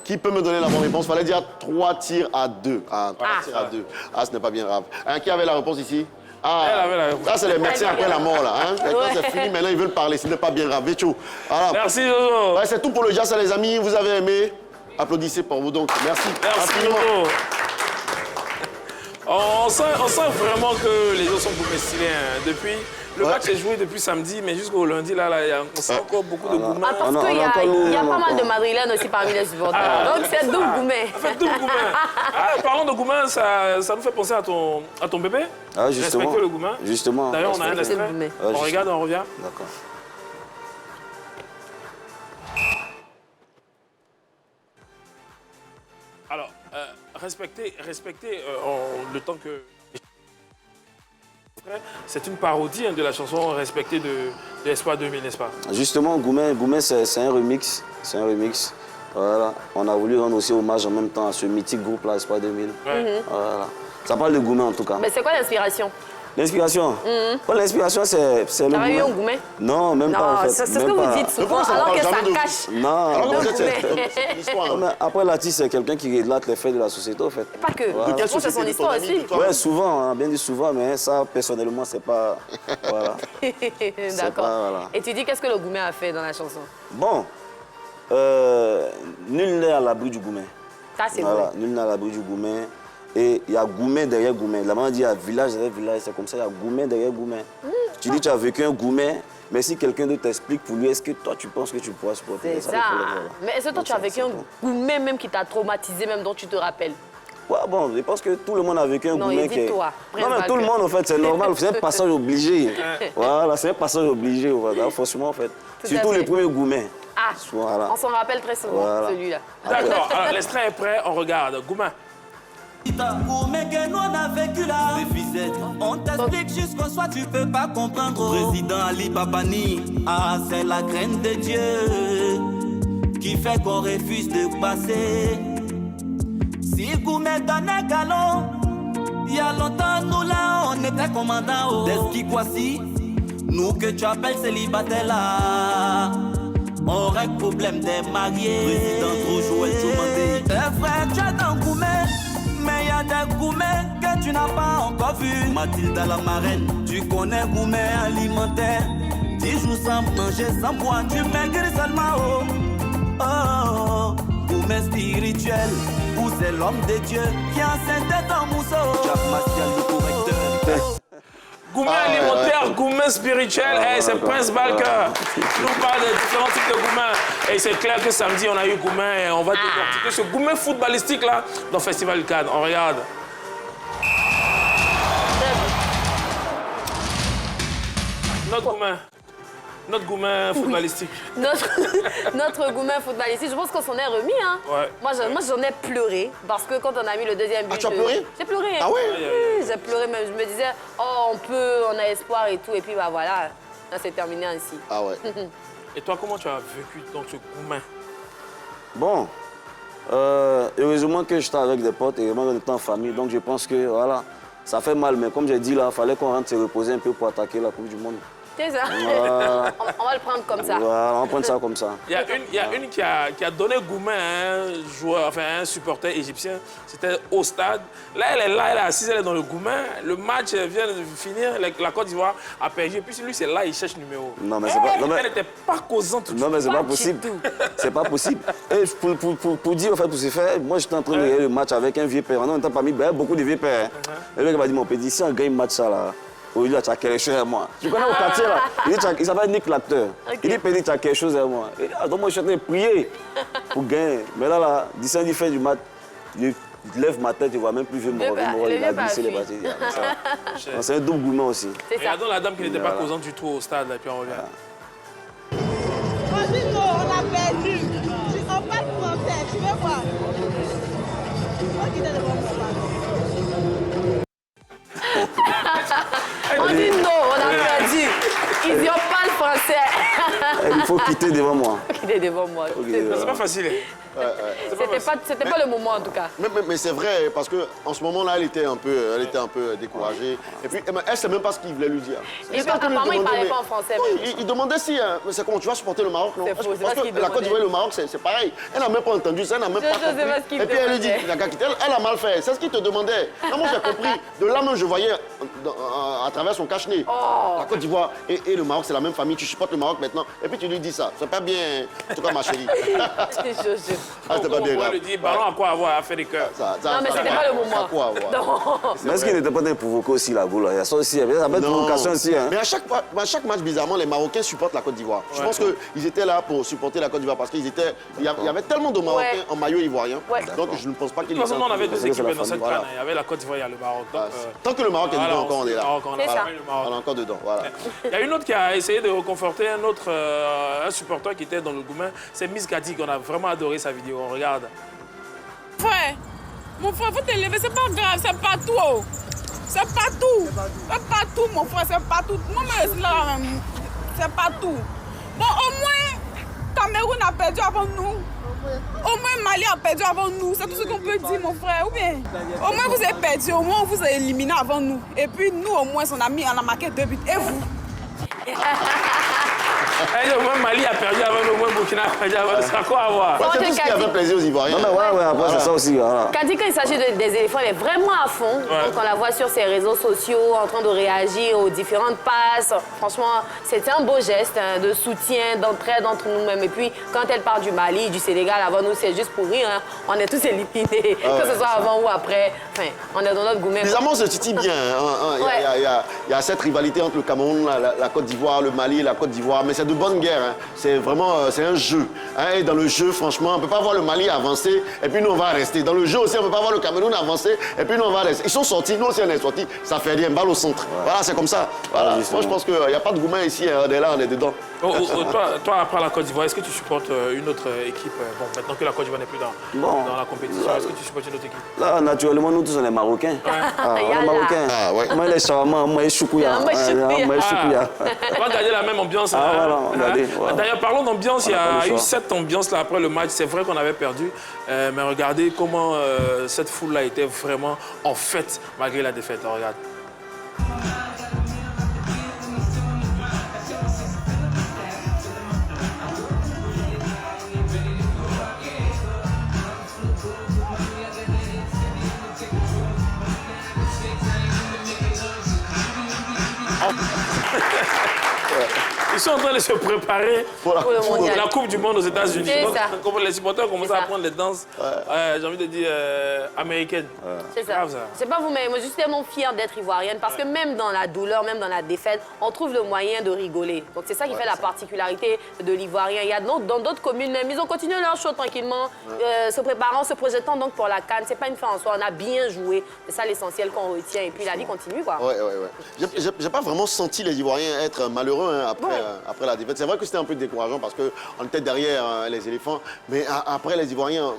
Qui peut me donner la bonne réponse? Fallait dire 3 tirs à 2. Ah, 3 tirs à 2. Ah, ce n'est pas bien grave. Qui avait la réponse ici? Ah, Elle avait la réponse. ça, c'est les médecins après la mort, là. Hein? Quand c'est fini, maintenant, ils veulent parler. Ce n'est pas bien grave. Vécho. Voilà. Merci, Jojo. Ouais, c'est tout pour le jazz, les amis. Vous avez aimé? Applaudissez pour vous, donc. Merci. Merci, Infiniment. Jojo. On sent vraiment que les autres sont beaucoup stylés. Hein. Depuis, le match est joué depuis samedi, mais jusqu'au lundi, là, on sent encore beaucoup de gourmets. Ah, parce qu'il y a pas mal de madrilènes aussi parmi les supporters. Donc c'est double gourmet. En fait, double gourmet. Parlons de gourmet, ça nous fait penser à ton bébé. Ah, justement. Respectez le gourmet. Justement. D'ailleurs, on a un Respectez le extrait. gourmet. On regarde, on revient. D'accord. Alors, respectez le temps que... C'est une parodie hein, de la chanson Respectée de Espoir 2000, n'est-ce pas? Justement, Gourmet, c'est un remix. C'est un remix. Voilà. On a voulu rendre aussi hommage en même temps à ce mythique groupe-là, Espoir 2000. Ouais. Voilà. Ça parle de Gourmet en tout cas. Mais c'est quoi l'inspiration? L'inspiration L'inspiration, c'est le T'as eu un Gourmet. gourmet? Non, même pas en fait. C'est ce Même que pas. vous dites souvent, Pourquoi ça alors parle que ça jamais de- cache. Non. Alors, Le peut-être c'est gourmet. une histoire. Non, Hein. mais après, l'artiste, c'est quelqu'un qui relate les faits de la société, en fait. Pas que. Voilà. De quelle Je pense que c'est son société? De ton histoire ami, aussi. de toi? Ouais, souvent, hein, bien dit souvent, mais ça, personnellement, c'est pas... Voilà. D'accord. pas, voilà. Et tu dis qu'est-ce que le gourmet a fait dans la chanson? Bon, nul n'est à l'abri du Gourmet. Ça, c'est Voilà, vrai. nul n'est à l'abri du Gourmet. Et il y a Gourmet derrière Gourmet. La maman dit il y a village derrière village, c'est comme ça, il y a Gourmet derrière Gourmet. Tu dis tu as vécu un Gourmet, mais si quelqu'un d'autre t'explique pour lui, est-ce que toi tu penses que tu pourras supporter C'est ça. le problème, voilà. Mais est-ce que toi, Donc tu as ça, vécu c'est un bon. gourmet même qui t'a traumatisé, même dont tu te rappelles? Ouais, bon, je pense que tout le monde a vécu un Non, Gourmet il dit toi, Non, mais Prince tout le Valque. monde, en fait, c'est normal, c'est un passage obligé. Voilà, c'est un passage obligé, voilà, forcément, en fait. Tout à Surtout fait. les premiers Gourmets. Ah, Voilà. on s'en rappelle très souvent, Voilà. celui-là. D'accord, alors l'extrait est prêt, on regarde. Gourmet. Gourmet que nous on a vécu là. On t'explique jusqu'au soir, tu peux pas comprendre. Président Ali Babani, ah c'est la graine de Dieu qui fait qu'on refuse de passer. Si Gourmet donnait galon, il y a longtemps nous là on était commandant. D'Eski Kwasi, nous que tu appelles célibataire là. On règle problème des mariés. Président trop Joël Diomandé. Tes frères, tu as un gourmet. Mais y a des gourmets que tu n'as pas encore vu. Mathilda la marraine, tu connais gourmet alimentaire. 10 jours sans manger, sans boire, tu maigris seulement. Oh, oh, oh. Gourmet spirituel, où c'est l'homme de Dieu qui enceinte ton mousseau. Jack Mastial, le correcteur. Gourmet alimentaire, gourmet spirituel, c'est Prince Valque. Il nous parle de différents types de gourmet. Et c'est clair que samedi, on a eu gourmet et on va décortiquer ce gourmet footballistique là dans le Festival du Cannes. On regarde. Notre gourmet footballistique. Notre gourmet footballistique, je pense qu'on s'en est remis. Hein. Ouais. Moi, j'en ai pleuré parce que quand on a mis le deuxième but... Ah, tu as pleuré? J'ai pleuré. Hein. Ah ouais? Oui, j'ai pleuré, mais je me disais, oh, on a espoir et tout. Et puis, bah voilà, ça s'est terminé ainsi. Ah ouais. Et toi, comment tu as vécu donc, ce gourmet? Bon, heureusement que j'étais avec des potes et vraiment on était en famille, donc je pense que voilà, ça fait mal, mais comme j'ai dit là, il fallait qu'on rentre se reposer un peu pour attaquer la Coupe du Monde. C'est ça. Voilà. On va le prendre comme ça. Voilà, on prend ça comme ça. Il y a une qui a donné gourmet à un joueur, enfin un supporter égyptien. C'était au stade. Là, elle est assise, elle est dans le gourmet. Le match vient de finir, la Côte d'Ivoire a perdu. Et puis lui, c'est là, il cherche numéro. Non, mais c'est pas... non, mais- Elle n'était pas causante. Non, mais c'est pas possible. C'est pas possible. Et pour dire, en fait, pour se faire, moi, j'étais en train de regarder le match avec un vieux père. On n'entend pas mis beaucoup de vieux pères. Et le mec m'a dit, mon petit, si on gagne le match, ça, là, au lieu, tu as quelque chose à moi. Tu connais au quartier, là. Il s'appelle Nick l'acteur. Il dit, petit, tu as quelque chose à moi. Et donc, moi, je suis en train de prier pour gagner. Mais là, d'ici à la fin du match, je lève ma tête, je vois même plus vieux me il a glissé les bâtis. C'est un double gourmet aussi. Regardons la dame qui n'était pas causante du tout au stade, là, et puis on revient. On a perdu. On parle français, tu veux voir? On dit non, on a perdu. Ils disent on parle français. Il faut quitter devant moi. Quitter devant moi. C'est pas facile. C'était pas le moment en tout cas. Mais c'est vrai, parce qu'en ce moment-là, elle était un peu découragée. Et puis, elle ne sait même pas ce qu'il voulait lui dire. Et apparemment, il ne parlait pas en français. Il demandait si, mais c'est comment tu vas supporter le Maroc, non? C'est faux, c'est Parce pas ce qu'il que la Côte d'Ivoire et le Maroc, c'est pareil. Elle n'a même pas entendu ça, elle n'a même pas compris. Et puis elle lui dit, la gars, elle a mal fait. C'est ce qu'il te demandait. Non, moi j'ai compris. De là même, je voyais à travers son cache-nez. La Côte d'Ivoire et le Maroc, c'est la même famille. Tu supportes le Maroc maintenant. Et puis tu lui dis ça. C'est pas bien. En tout cas, ma chérie. Ah, c'était pas bien grave. On lui dit, ballon à quoi avoir à faire des cœurs. Non, mais c'était pas le moment. Mais est-ce qu'il n'était pas en train de provoquer aussi la boule? Il y a ça aussi, ça peut être provocation aussi. Mais à chaque match, bizarrement, les Marocains supportent la Côte d'Ivoire. Je pense qu'ils étaient là pour supporter la Côte d'Ivoire parce qu'il y avait tellement de Marocains en maillot ivoirien. Donc je ne pense pas qu'ils... De toute façon, on avait deux équipes dans cette canne. Il y avait la Côte d'Ivoire et le Maroc. Tant que le Maroc est dedans, encore on est là. C'est ça. On est encore dedans, voilà. Il y a une autre qui a essayé de reconforter un supporter qui était dans le gourmet. C'est Miss Gadi, qu'on a vraiment adoré sa vidéo. On regarde. Frère, mon frère, faut te lever, c'est pas grave, c'est pas tout. C'est pas tout. C'est pas tout, mon frère, c'est pas tout. Moi, c'est pas tout. Bon, au moins, Cameroun a perdu avant nous. Au moins, Mali a perdu avant nous. C'est tout ce qu'on peut dire, mon frère. Ou bien, au moins, vous avez perdu, au moins, vous avez éliminé avant nous. Et puis, nous, au moins, on a marqué 2 buts. Et vous? Au moins Mali a perdu avant nous, au moins Burkina a perdu avant nous. C'est à quoi avoir? C'est tout ce qui a fait plaisir aux Ivoiriens. Non, mais après, c'est ça aussi. Kadi, quand il s'agit des éléphants, elle est vraiment à fond. Donc, on la voit sur ses réseaux sociaux, en train de réagir aux différentes passes. Franchement, c'était un beau geste de soutien, d'entraide entre nous-mêmes. Et puis, quand elle part du Mali, du Sénégal, avant nous, c'est juste pour rire. On est tous éliminés, que ce soit avant ou après. Enfin, on est dans notre gourmet. Les Amants se titillent bien. Il y a cette rivalité entre le Cameroun, la Côte d'Ivoire, le Mali et la Côte d'Ivoire. Mais c'est de bonne guerre. C'est vraiment c'est un jeu. Et dans le jeu, franchement, on ne peut pas voir le Mali avancer et puis nous, on va rester. Dans le jeu aussi, on ne peut pas voir le Cameroun avancer et puis nous, on va rester. Ils sont sortis, nous aussi, on est sortis. Ça fait rien, balle au centre. Voilà, c'est comme ça. Voilà. Moi, je pense qu'il n'y a pas de gourmet ici. On est là, on est dedans. Toi, après la Côte d'Ivoire, est-ce que tu supportes une autre équipe? Bon, maintenant que la Côte d'Ivoire n'est plus dans la compétition, est-ce que tu supportes une autre équipe? Là, naturellement, nous tous, on est Marocains. On est Marocains. Moi, les shawarma, moi, les choukouya. On va garder la même ambiance. D'ailleurs, parlons d'ambiance. Il y a eu cette ambiance-là après le match. C'est vrai qu'on avait perdu. Mais regardez comment cette foule-là était vraiment en fête malgré la défaite. Regarde. Ils sont en train de se préparer pour la Coupe du Monde aux États-Unis. Les supporters commencent à apprendre les danses, j'ai envie de dire, américaines. C'est ça. C'est pas vous, mais moi, je suis tellement fière d'être ivoirienne parce que même dans la douleur, même dans la défaite, on trouve le moyen de rigoler. Donc c'est ça qui fait la particularité de l'Ivoirien. Il y a dans d'autres communes même, ils ont continué leur show tranquillement, se préparant, se projetant donc pour la CAN. C'est pas une fin en soi, on a bien joué. C'est ça l'essentiel qu'on retient. Et puis la vie continue, quoi. J'ai pas vraiment senti les Ivoiriens être malheureux après la défaite. C'est vrai que c'était un peu décourageant parce qu'on était derrière les éléphants. Mais après, les Ivoiriens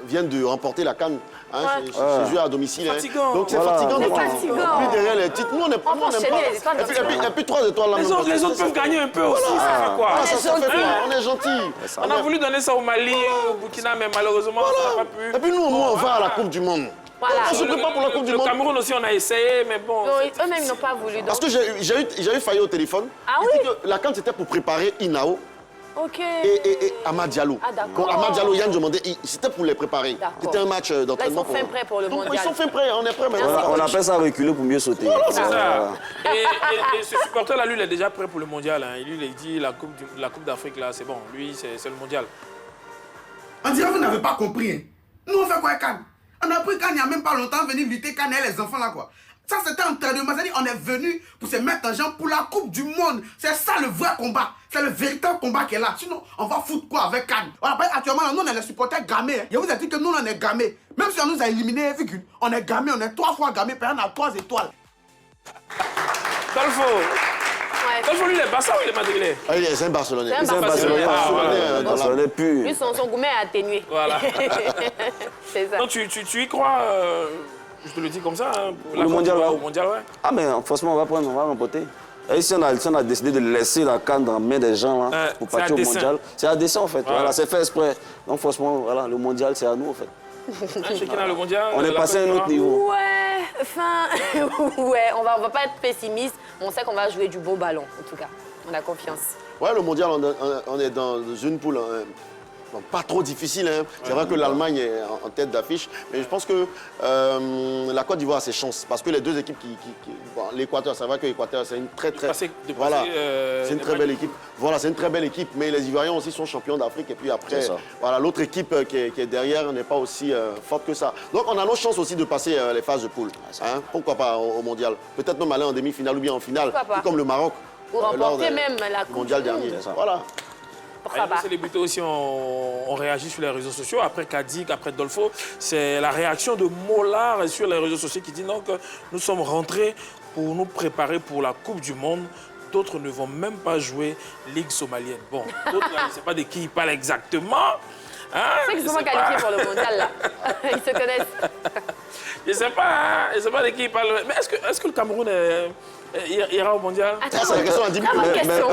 viennent de remporter la CAN. C'est joué à domicile. Donc c'est fatigant de plus derrière les titres. Nous, on n'aime pas. Et puis 3 étoiles là. Les autres peuvent gagner un peu aussi. Ça fait quoi? Ça fait quoi? On est gentils. On a voulu donner ça au Mali, au Burkina, mais malheureusement, ça n'a pas pu. Et puis nous, au moins, on va à la Coupe du Monde. Voilà. On se prépare pour la Coupe du Le Monde. Cameroun aussi, on a essayé, mais bon. Non, eux-mêmes, ils n'ont pas voulu. Donc... Parce que j'ai eu failli au téléphone. Ah Il oui? dit que la CAN, c'était pour préparer Inao Ok. et Amad Diallo. Ah, d'accord. Quand Amad Diallo, Yann demandait, c'était pour les préparer. D'accord. C'était un match Là, ils d'entraînement. sont fin prêts pour le Donc, mondial. ils sont fin prêts, on est prêts maintenant. Voilà, on appelle ça reculer pour mieux sauter. C'est ça. Et ce supporter-là, lui, il est déjà prêt pour le mondial. Hein. Lui, il dit la Coupe d'Afrique, là, c'est bon. Lui, c'est le mondial. On dirait que vous n'avez pas compris. Hein. Nous, on fait quoi, Cannes? On a pris Cannes il n'y a même pas longtemps, venir lutter Cannes et les enfants là, quoi. Ça, c'était un entraînement. C'est-à-dire, on est venu pour se mettre en jambe pour la Coupe du Monde. C'est ça le vrai combat. C'est le véritable combat qui est là. Sinon, on va foutre quoi avec Cannes? Voilà, actuellement, nous, on est les supporters gamés. Hein. Je vous ai dit que nous, on est gamés. Même si on nous a éliminés, on est gamés, on est 3 fois gamés, on a 3 étoiles. Dolfo. Dolfo, lui, il est Barça ou il est madrilène? Ah, c'est un Barcelonais. C'est un Barcelonais. Barcelonais pur. Lui, son gourmet est atténué. Voilà. C'est ça. Donc, tu y crois, je te le dis comme ça, hein, pour Le mondial, au ouais. mondial, ouais. Ah, mais franchement, on va remporter. Et si on a décidé de laisser la canne dans la main des gens là, pour c'est partir à au dessein. mondial, c'est à dessein en fait. Voilà. Voilà, c'est fait exprès. Donc franchement, voilà, le mondial, c'est à nous en fait. Chacun le mondial. On est passé à un autre niveau. Ouais, enfin, ouais, on va pas être pessimiste. On sait qu'on va jouer du beau ballon, en tout cas. On a confiance. Ouais, le mondial, on est dans une poule pas trop difficile. Hein. C'est vrai que l'Allemagne est en tête d'affiche, mais je pense que la Côte d'Ivoire a ses chances. Parce que les deux équipes bon, l'Équateur, c'est vrai que l'Équateur, c'est une très voilà, c'est une très belle équipe. Voilà, c'est une très belle équipe, mais les Ivoiriens aussi sont champions d'Afrique. Et puis après, voilà, l'autre équipe qui est derrière n'est pas aussi forte que ça. Donc on a nos chances aussi de passer les phases de poule. Hein. Pourquoi pas au mondial? Peut-être même aller en demi-finale ou bien en finale, comme le Maroc. Pour remporter même la Coupe mondial du Monde. dernier. Voilà. Les célébrités aussi ont réagi sur les réseaux sociaux. Après Kadik, après Dolfo, c'est la réaction de Mollard sur les réseaux sociaux qui dit donc nous sommes rentrés pour nous préparer pour la Coupe du Monde. D'autres ne vont même pas jouer Ligue somalienne. Bon, d'autres, je ne sais pas de qui ils parlent exactement. Hein, c'est qu'ils sont pas qualifiés pour le mondial, là. Ils se connaissent. Je ne sais pas, hein, je ne sais pas de qui ils parlent. Mais est-ce que le Cameroun ira au mondial? C'est la question à 10 Très bonne question.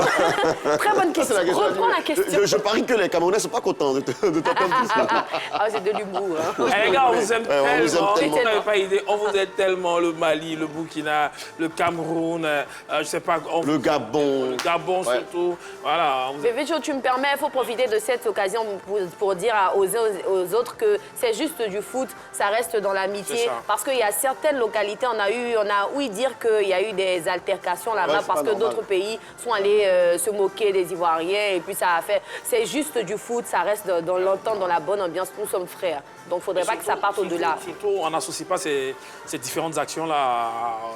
Très bonne question. Reprends la question. Je parie que les Camerounais ne sont pas contents de t'entendre tout ça. Ah, c'est de l'humour. Hein. Les gars, on vous aime tellement. tellement. Vous n'avez pas idée. On vous aime tellement. Le Mali, le Burkina, le Cameroun, je ne sais pas. Le Gabon. Le Gabon surtout. Voilà. Bébé Jo, tu me permets, il faut profiter de cette occasion pour dire aux autres que c'est juste du foot. Ça reste dans l'amitié. Parce qu'il y a certaines localités, on a ouï dire qu'il y a eu des altercations là-bas parce que d'autres pays sont allés se moquer des Ivoiriens et puis ça a fait... C'est juste du foot, ça reste dans l'entente, dans la bonne ambiance. Nous sommes frères. Donc il ne faudrait pas que ça parte au-delà. Surtout, on n'associe pas ces différentes actions-là,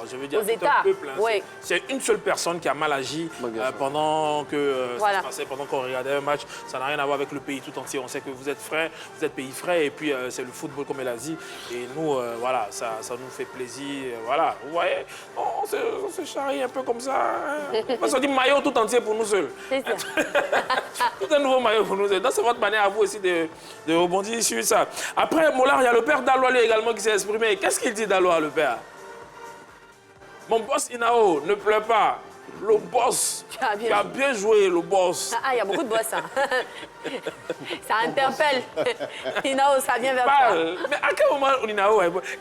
je veux dire, aux tout États. un peuple. Hein. Oui. C'est une seule personne qui a mal agi pendant que ça se passait, pendant qu'on regardait un match. Ça n'a rien à voir avec le pays tout entier. On sait que vous êtes frères, vous êtes pays frères et puis c'est le football comme elle a dit. Et nous, voilà, ça nous fait plaisir. Voilà, vous voyez, on se charrie un peu comme ça. Hein. On se dit maillot tout entier pour nous seuls. C'est ça. Tout un nouveau maillot pour nous seuls. Donc c'est votre manière à vous aussi de rebondir sur ça. Après, Mollard, il y a le père d'Alois lui également qui s'est exprimé. Qu'est-ce qu'il dit d'Alois, le père? Mon boss Inao, ne pleure pas. Le boss, tu as bien joué, le boss. Ah, il y a beaucoup de boss. Hein. Ça interpelle. Inao, ça vient vers toi. Mais à quel moment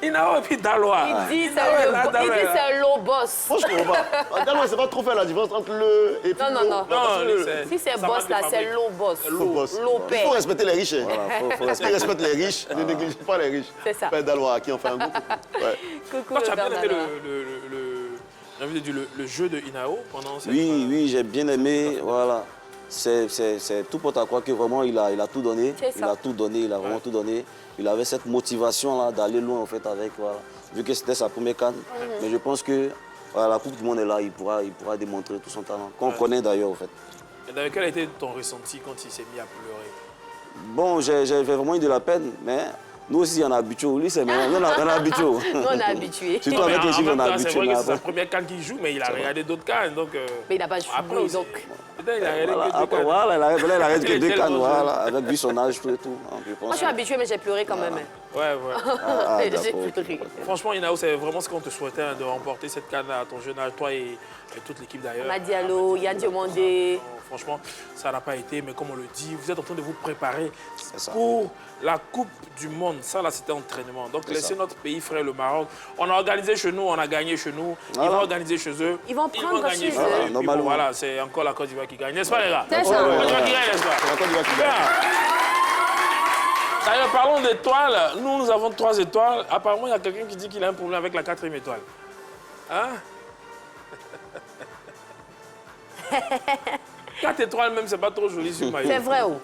Inao et puis Daloa? Il dit c'est le boss. Moi, je comprends pas. Daloa, il ne sait pas trop faire la différence entre le et puis Non. Si c'est boss, là, c'est le boss. Il faut respecter les riches. Voilà, Qui respecte les riches, ne néglige pas les riches. C'est ça. Père Daloa, à qui on fait un groupe. Coucou, tu as bien aimé le le jeu de Inao pendant cette... Oui, j'ai bien aimé. Voilà. C'est tout pour croire que vraiment il a tout donné. Il a tout donné, il a vraiment tout donné. Il avait cette motivation-là d'aller loin en fait avec, voilà. Vu que c'était sa première CAN. Mais je pense que voilà, la Coupe du Monde est là, il pourra démontrer tout son talent. Qu'on connaît d'ailleurs en fait. Et d'ailleurs, quel a été ton ressenti quand il s'est mis à pleurer? Bon, j'ai vraiment eu de la peine, mais nous aussi on est habitués. Lui, c'est on est habitués. Nous on est habitués. Surtout avec les chiffres, on est habitués. C'est vrai que c'est sa première CAN qu'il joue, mais il a regardé d'autres CAN. Donc, mais il n'a pas joué, donc... Peut-être il a regardé que deux CAN. Voilà, il a regardé que deux CAN, voilà, avec vu son âge, tout et tout. Moi, je suis habituée, mais j'ai pleuré quand même. Ouais, ouais. Ah, J'ai d'accord. pleuré. Franchement, Inao, c'est vraiment ce qu'on te souhaitait, hein, de remporter cette CAN à ton jeune âge, toi et toute l'équipe d'ailleurs. Madialo, Yann Diomandé. Franchement, ça n'a pas été, mais comme on le dit, vous êtes en train de vous préparer ça. pour la Coupe du Monde. Ça, là, c'était entraînement. Donc, laissez notre pays, frère, le Maroc. On a organisé chez nous, on a gagné chez nous. Ils vont organiser chez eux. Ils vont prendre gagner chez eux. eux. Et puis, bon, Normalement. voilà, c'est encore la Côte d'Ivoire qui gagne. N'est-ce pas, les gars? C'est ça. La Côte d'Ivoire qui gagne, n'est-ce pas? C'est la Côte d'Ivoire qui Bien. gagne. D'ailleurs, parlons d'étoiles. Nous avons 3 étoiles. Apparemment, il y a quelqu'un qui dit qu'il a un problème avec la 4e étoile. Hein? 4 étoiles même, c'est pas trop joli sur le maillot. C'est vrai, oh.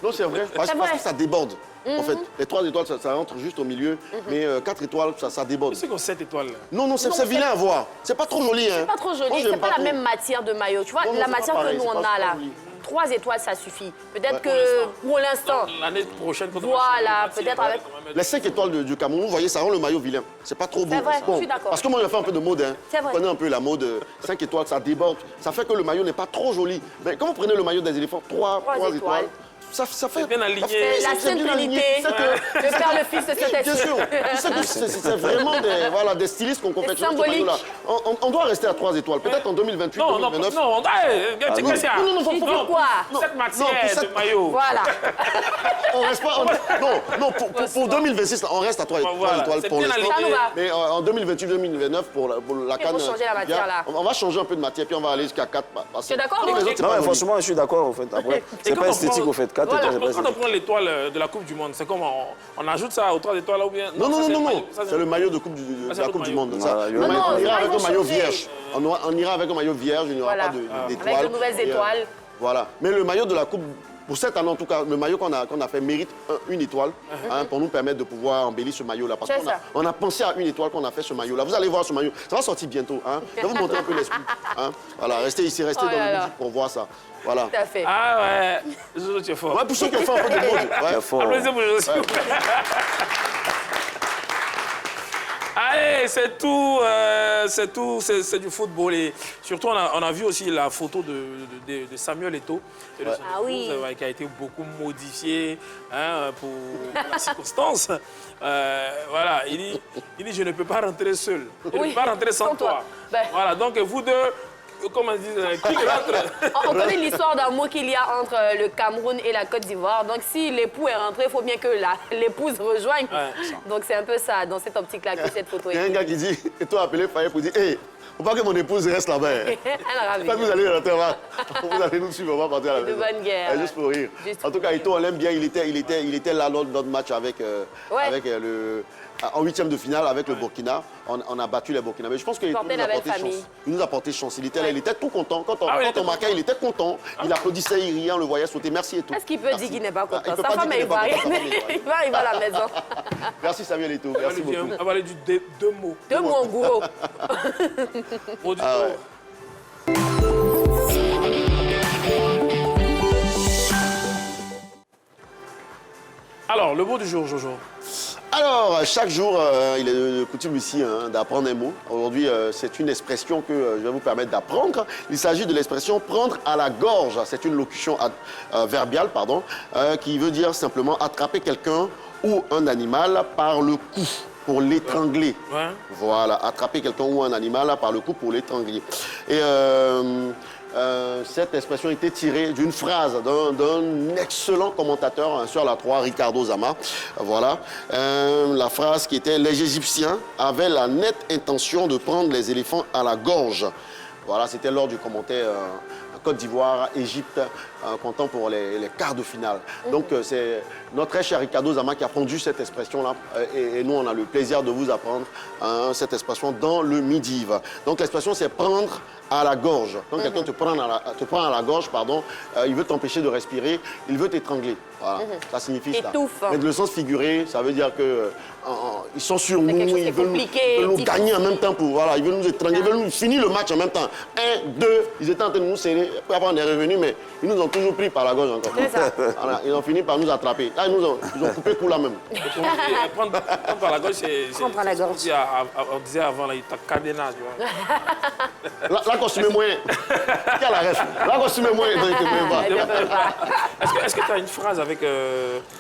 Non, c'est vrai. Parce vrai. que ça déborde. En fait, les 3 étoiles, ça rentre juste au milieu. Mais 4 étoiles, ça déborde. C'est qu'on 7 étoiles. Là. Non, c'est vilain à voir. C'est pas trop joli. Hein. C'est pas trop joli, Moi, c'est j'aime pas la trop. même matière de maillot. Tu vois, Non, la c'est pas matière pareil, que nous c'est on pas a là, joli. 3 étoiles, ça suffit. Peut-être Ouais. que pour l'instant, L'année prochaine, quand on Voilà, va chez peut-être on va avec- quand même mettre- Les 5 étoiles du Cameroun, vous voyez, ça rend le maillot vilain. C'est pas trop beau. C'est vrai, je suis d'accord. Parce que moi, j'ai fait un peu de mode. Hein. C'est vrai. Vous prenez un peu la mode 5 étoiles, ça déborde. Ça fait que le maillot n'est pas trop joli. Mais quand vous prenez le maillot des éléphants, 3 Trois étoiles, ça fait... bien aligné. c'est la c'est Sainte bien aligné. Trinité, Tu sais que- le Père, le Fils, le Bien Saint-Esprit. sûr. Tu sais que c'est vraiment des stylistes qu'on confectionne ce symbolique. maillot-là. On doit rester à 3 étoiles. Peut-être en 2028, Non, 2029. non, c'est quoi ça? non, faut- Pourquoi? Cette matière pour cette- de maillot. Voilà. On reste pas... Non, pour 2026, on reste à 3 Voilà, étoiles c'est pour bien l'instant. Ça nous va. Mais en 2028-2029, pour la Il CAN... faut changer la matière, là. On va changer un peu de matière, puis on va aller jusqu'à 4. Tu es d'accord, les Nico? autres, c'est Non, pas mais joli. franchement, je suis d'accord, en fait. Après, c'est quand pas on esthétique, prend- au fait. 4 Voilà. étoiles, c'est pas Quand on esthétique. prend l'étoile de la Coupe du Monde, c'est comment on ajoute ça aux 3 étoiles là ou bien? Non, ça, c'est le non. maillot. Ça, C'est le maillot de Coupe de c'est la le Coupe du maillot. Monde. Voilà, Ça. le On maillot. ira Non, avec ils un vont maillot changer. vierge. On ira avec un maillot vierge, il n'y aura Voilà. pas d'étoiles. Avec de nouvelles étoiles. Voilà. Mais le maillot de la Coupe, pour cette année en tout cas, le maillot qu'on a fait mérite une étoile hein, pour nous permettre de pouvoir embellir ce maillot-là. Parce C'est qu'on ça. on a pensé à une étoile qu'on a fait ce maillot-là. Vous allez voir ce maillot. Ça va sortir bientôt. Hein. Je vais vous montrer un peu l'esprit. Hein. Voilà, restez ici, restez Oh dans là le là. midi pour voir ça. Voilà. Tout à fait. Ah ouais, Jojo, tu es fort. Ouais, pour ceux qui ont fait un peu de mode. Ouais. Très fort. Applaudissez pour Jojo, s'il vous plaît. Allez, c'est tout, c'est du football. Et surtout, on a vu aussi la photo de Samuel Eto'o, et de son Ah oui. épouse, qui a été beaucoup modifiée hein, pour la circonstance. Voilà, il dit, je ne peux pas rentrer seul. Je ne Oui, peux pas rentrer sans sans toi. toi. Ben. Voilà, donc vous deux, comment dire, qui rentre? On connaît l'histoire d'amour qu'il y a entre le Cameroun et la Côte d'Ivoire. Donc, si l'époux est rentré, il faut bien que l'épouse rejoigne. Ouais. Donc, c'est un peu ça, dans cette optique-là, que cette photo Il y a un est. gars qui dit, et toi appelé Faye pour dire, hé, faut pas que mon épouse reste là-bas. Hein. Elle a Quand vous allez rentrer, vous allez nous suivre, on va partir à la De maison. bonne guerre. Juste pour rire. Juste En tout cas, Eto'o, on l'aime bien. Il était là lors de notre match avec, en 8e de finale avec le Burkina. On a battu les Burkinabés. Je pense qu'il nous Portait a la belle porté chance. famille. Il nous a porté chance. Il était là, il était tout content. Quand Ah oui, il on était marquait, il était content. Il applaudissait, il riait, on le voyait sauter. Merci Eto'o. Est-ce qu'il peut dire qu'il n'est pas Il content? peut Sa pas femme dire est qu'il n'est pas ivoirienne. content, sa femme est Il va arriver à la maison. Merci Samuel Eto'o. Merci beaucoup. On va aller du deux mots. Deux mots en gros. Mot du Ah jour. ouais. Alors, le mot du jour, Jojo. Alors, chaque jour, il est de coutume ici hein, d'apprendre un mot. Aujourd'hui, c'est une expression que je vais vous permettre d'apprendre. Il s'agit de l'expression « prendre à la gorge ». C'est une locution verbiale, pardon, qui veut dire simplement attraper quelqu'un ou un animal par le cou pour l'étrangler. Ouais. Voilà, attraper quelqu'un ou un animal par le cou pour l'étrangler. Et cette expression était tirée d'une phrase d'un excellent commentateur sur la 3, Ricardo Zama. Voilà. La phrase qui était « Les Égyptiens avaient la nette intention de prendre les éléphants à la gorge ». Voilà, c'était lors du commentaire Côte d'Ivoire, Égypte, comptant pour les quarts de finale. Donc, c'est notre très cher Ricardo Zama qui a pondu cette expression-là. Et nous, on a le plaisir de vous apprendre cette expression dans le Midi-Yves. Donc, l'expression, c'est prendre à la gorge. Quand quelqu'un te prend à la gorge, pardon, il veut t'empêcher de respirer, il veut t'étrangler. Voilà, ça signifie ça. Étouffe. Mais dans le sens figuré, ça veut dire que ils sont sur nous, quelque chose ils de veulent compliqué, nous difficile. gagner en même temps. Ils veulent nous étrangler, ils veulent nous finir le match en même temps. 1, 2, ils étaient en train de nous serrer. après on est revenu, mais ils nous ont toujours pris par la gorge encore. C'est ça. Voilà, ils ont fini par nous attraper. Là, ils ont coupé coup là même. Prendre par la gorge, c'est... Prendre par la gorge. On disait avant, là, il t'a cadenas, tu vois. Là, costume moyen. Qui a la ref? Là, costume moyen. Est-ce que tu as une phrase avec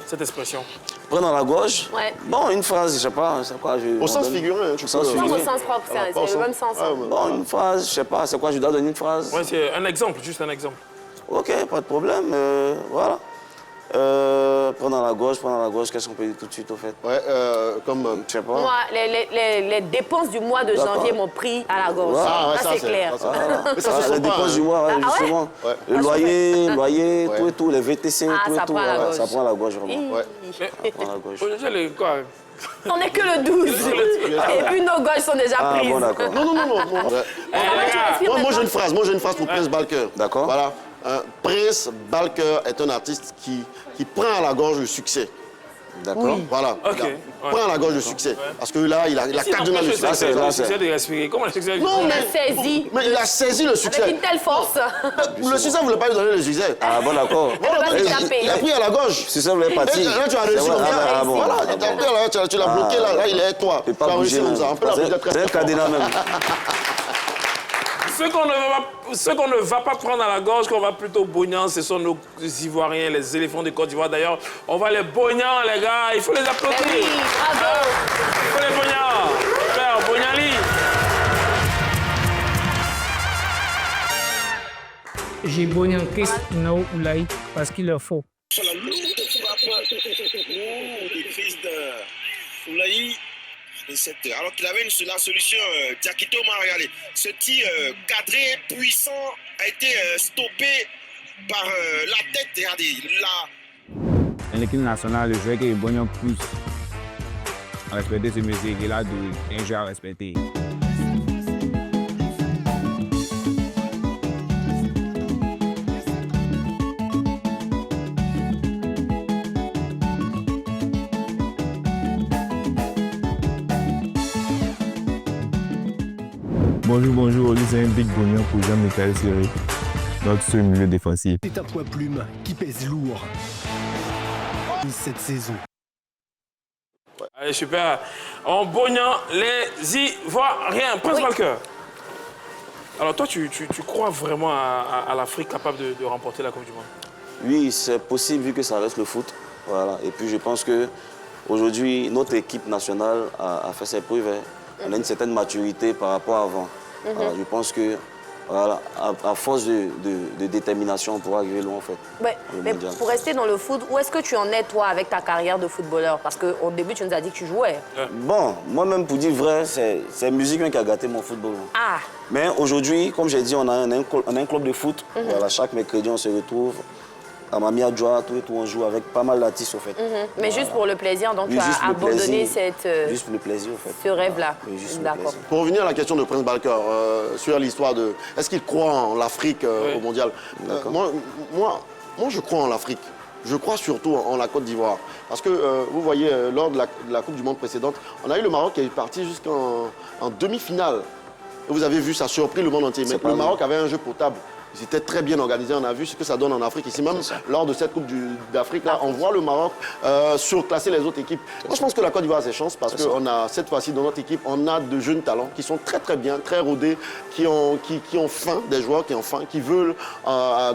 cette expression? Prendre la gorge. Ouais. Bon, une phrase, je sais pas, c'est quoi Au sens figuré, hein, tu peux... Non, au sens propre, c'est le même sens. Bon, une phrase, je sais pas, c'est quoi, je dois donner une phrase? Ouais, c'est un exemple, juste un exemple. Ok, pas de problème, voilà. Prendre la gorge, qu'est-ce qu'on peut dire tout de suite au fait? Ouais, comme... Je sais pas. Moi, les dépenses du mois de janvier m'ont pris à la gorge. Ah, ouais, ça, c'est clair. Mais ça, c'est les dépenses du mois, ouais, justement. Ouais. Le loyer, tout et tout, les VTC, tout et ça tout. prend la gorge. Ça prend la gorge, vraiment. Ouais. Ça prend la gorge. Aujourd'hui, quoi? On n'est que le 12. Et puis nos gorges sont déjà Ah prises. bon, d'accord. Non. Moi, j'ai une phrase pour Prince Balker. D'accord. Voilà. Prince Balker est un artiste qui prend à la gorge le succès. D'accord. Voilà. Ok. Il prend à la gorge le succès. Parce que là, il a 4 jours dans le succès. Le succès de respirer. Comment le succès? Non, Il a saisi. Mais il a saisi le succès. Avec une telle force. Le succès, vous ne voulez pas lui donner le succès. Ah bon, d'accord. Voilà, Il donc, va se taper. il a pris à la gorge. Si ça voulait partir. Là, tu as réussi. C'est vrai, ah bon, Voilà, ah bon. tu l'as bloqué là. Là, il est avec toi. Tu peux Tu as pas réussi bouger. comme ça. On peut la bouger très C'est un fort. cadenas même. Ceux qu'on ne va pas prendre à la gorge, qu'on va plutôt bognan, ce sont nos Ivoiriens, les éléphants de Côte d'Ivoire. D'ailleurs, on va les bognans, les gars. Il faut les applaudir. Oui, bravo. Il faut les bognans. Père, bognali. J'ai Bonian Chris Nao Oulaï parce qu'il est faux. Sur la lourde frappe de Chris de Oulaï. Alors qu'il avait la solution, Diakito m'a regardé. Ce tir cadré, puissant, a été stoppé par la tête. Regardez, là. Dans l'équipe nationale, je jouais que Bonian plus à respecter ce monsieur qu'il a un jeu à respecter. Bonjour, c'est un big bonheur pour Jean-Michel Siré, notre milieu défensif. C'est ta poids plume qui pèse lourd cette saison. Allez, super. En bognant les Ivoiriens. Prince Balker. Alors toi, tu crois vraiment à l'Afrique capable de remporter la Coupe du Monde? Oui, c'est possible vu que ça reste le foot. Voilà. Et puis je pense qu'aujourd'hui, notre équipe nationale a fait ses preuves. On a une certaine maturité par rapport à avant. Voilà, je pense que voilà, à force de détermination, on pourra arriver loin en fait. Ouais, mais pour rester dans le foot, où est-ce que tu en es toi avec ta carrière de footballeur? Parce qu'au début, tu nous as dit que tu jouais. Bon, moi-même pour dire vrai, c'est musique qui a gâté mon football. Ah. Mais aujourd'hui, comme j'ai dit, on a un club de foot. Voilà, chaque mercredi, on se retrouve. À Mami Adjoa, tout et tout, on joue avec pas mal d'artistes au fait. Mais juste pour le plaisir, donc oui, tu as abandonné juste pour le plaisir, au fait. Ce rêve-là. Oui, d'accord. Pour revenir à la question de Prince Balker, sur l'histoire de... Est-ce qu'il croit en l'Afrique au mondial? Moi, je crois en l'Afrique. Je crois surtout en la Côte d'Ivoire. Parce que, vous voyez, lors de la Coupe du Monde précédente, on a eu le Maroc qui est parti jusqu'en demi-finale. Vous avez vu, ça a surpris le monde entier. Mais le Maroc avait un jeu potable. Ils étaient très bien organisés. On a vu ce que ça donne en Afrique. Ici même, lors de cette Coupe d'Afrique, là, on voit le Maroc surclasser les autres équipes. Moi, je pense que la Côte d'Ivoire a ses chances parce qu'on a, cette fois-ci, dans notre équipe, on a de jeunes talents qui sont très, très bien, très rodés, qui ont faim, des joueurs qui ont faim, qui veulent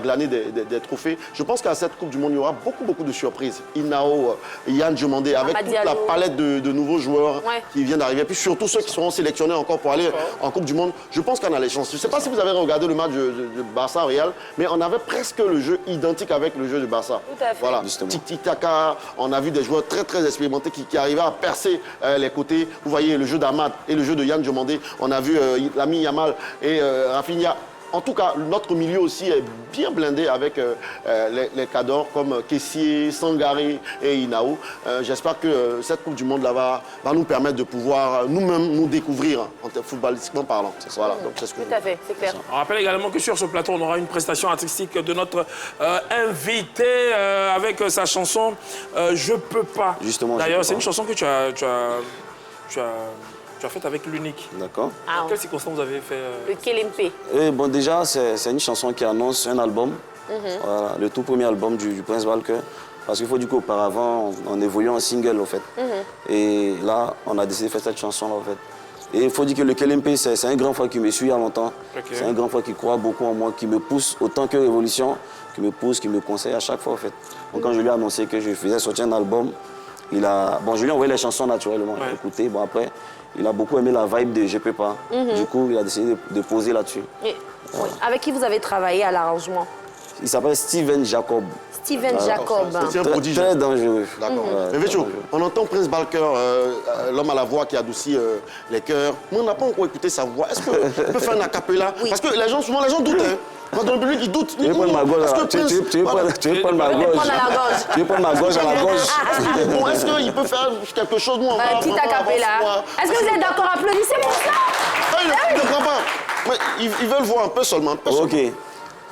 glaner des trophées. Je pense qu'à cette Coupe du Monde, il y aura beaucoup de surprises. Inao, Yann Diomandé, avec toute la palette de nouveaux joueurs qui viennent d'arriver. Puis surtout ceux qui seront sélectionnés encore pour aller en Coupe du Monde. Je pense qu'on a les chances. Je ne sais pas si vous avez regardé le match de Barça Real, mais on avait presque le jeu identique avec le jeu de Barça. Tout à fait. Voilà, tic-tic-taka, on a vu des joueurs très très expérimentés qui arrivaient à percer les côtés. Vous voyez le jeu d'Amad et le jeu de Yann Diomandé. On a vu Lamine Yamal et Rafinha. En tout cas, notre milieu aussi est bien blindé avec les cadors comme Kessié, Sangaré et Inao. J'espère que cette Coupe du Monde là va nous permettre de pouvoir nous-mêmes nous découvrir footballistiquement parlant. Voilà, donc c'est ce que tout à fait, c'est clair. On rappelle également que sur ce plateau, on aura une prestation artistique de notre invité avec sa chanson Je peux pas. Justement. D'ailleurs, c'est une chanson que tu as tu as fait avec l'Unique. D'accord. Dans quelles circonstances vous avez fait Le Kelempe. Bon, déjà, c'est une chanson qui annonce un album. Voilà, le tout premier album du Prince Walker. Parce qu'il faut dire qu'auparavant, on évoluait en single, en fait. Et là, on a décidé de faire cette chanson-là, en fait. Et il faut dire que le Kelempe, c'est un grand frère qui me suit il y a longtemps. C'est un grand frère qui croit beaucoup en moi, qui me pousse autant que Révolution, qui me pousse, qui me conseille à chaque fois, en fait. Donc, quand je lui ai annoncé que je faisais sortir un album, bon, je lui ai envoyé les chansons naturellement, écouter. Bon, après, il a beaucoup aimé la vibe de Je peux pas. Du coup, il a décidé de poser là-dessus. Avec qui vous avez travaillé à l'arrangement? Il s'appelle Steven Jacob. Steven Jacob. C'est un prodige. Très dangereux. D'accord. Mais Vécho, on entend Prince Walker, l'homme à la voix qui adoucit les cœurs. Mais on n'a pas encore écouté sa voix. Est-ce qu'on peut faire un acapella? Parce que les gens, souvent, les gens doutent. Hein. Quand dans le public, ils doutent. Tu veux prendre ma gorge à la gorge. Tu veux prendre ma gorge à la gorge. Bon, est-ce qu'il peut faire quelque chose? Nous, on va petit acapella. Est-ce que vous êtes d'accord? Applaudissez pour ça. Il ne comprend pas. Mais ils veulent voir un peu seulement. OK.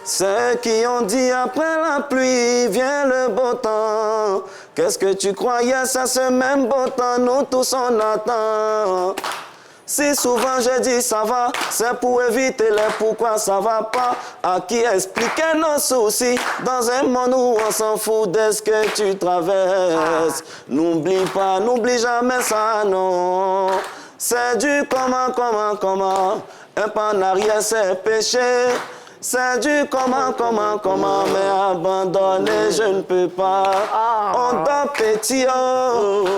Ceux qui ont dit après la pluie vient le beau temps. Qu'est-ce que tu croyais, ça ce même beau temps, nous tous on attend. Si souvent je dis ça va, c'est pour éviter les pourquoi ça va pas. À qui expliquer nos soucis dans un monde où on s'en fout de ce que tu traverses. N'oublie pas, n'oublie jamais ça, non. C'est du comment. Un pas en arrière, c'est péché. C'est du comment, mais abandonner, je ne peux pas. On dort petit,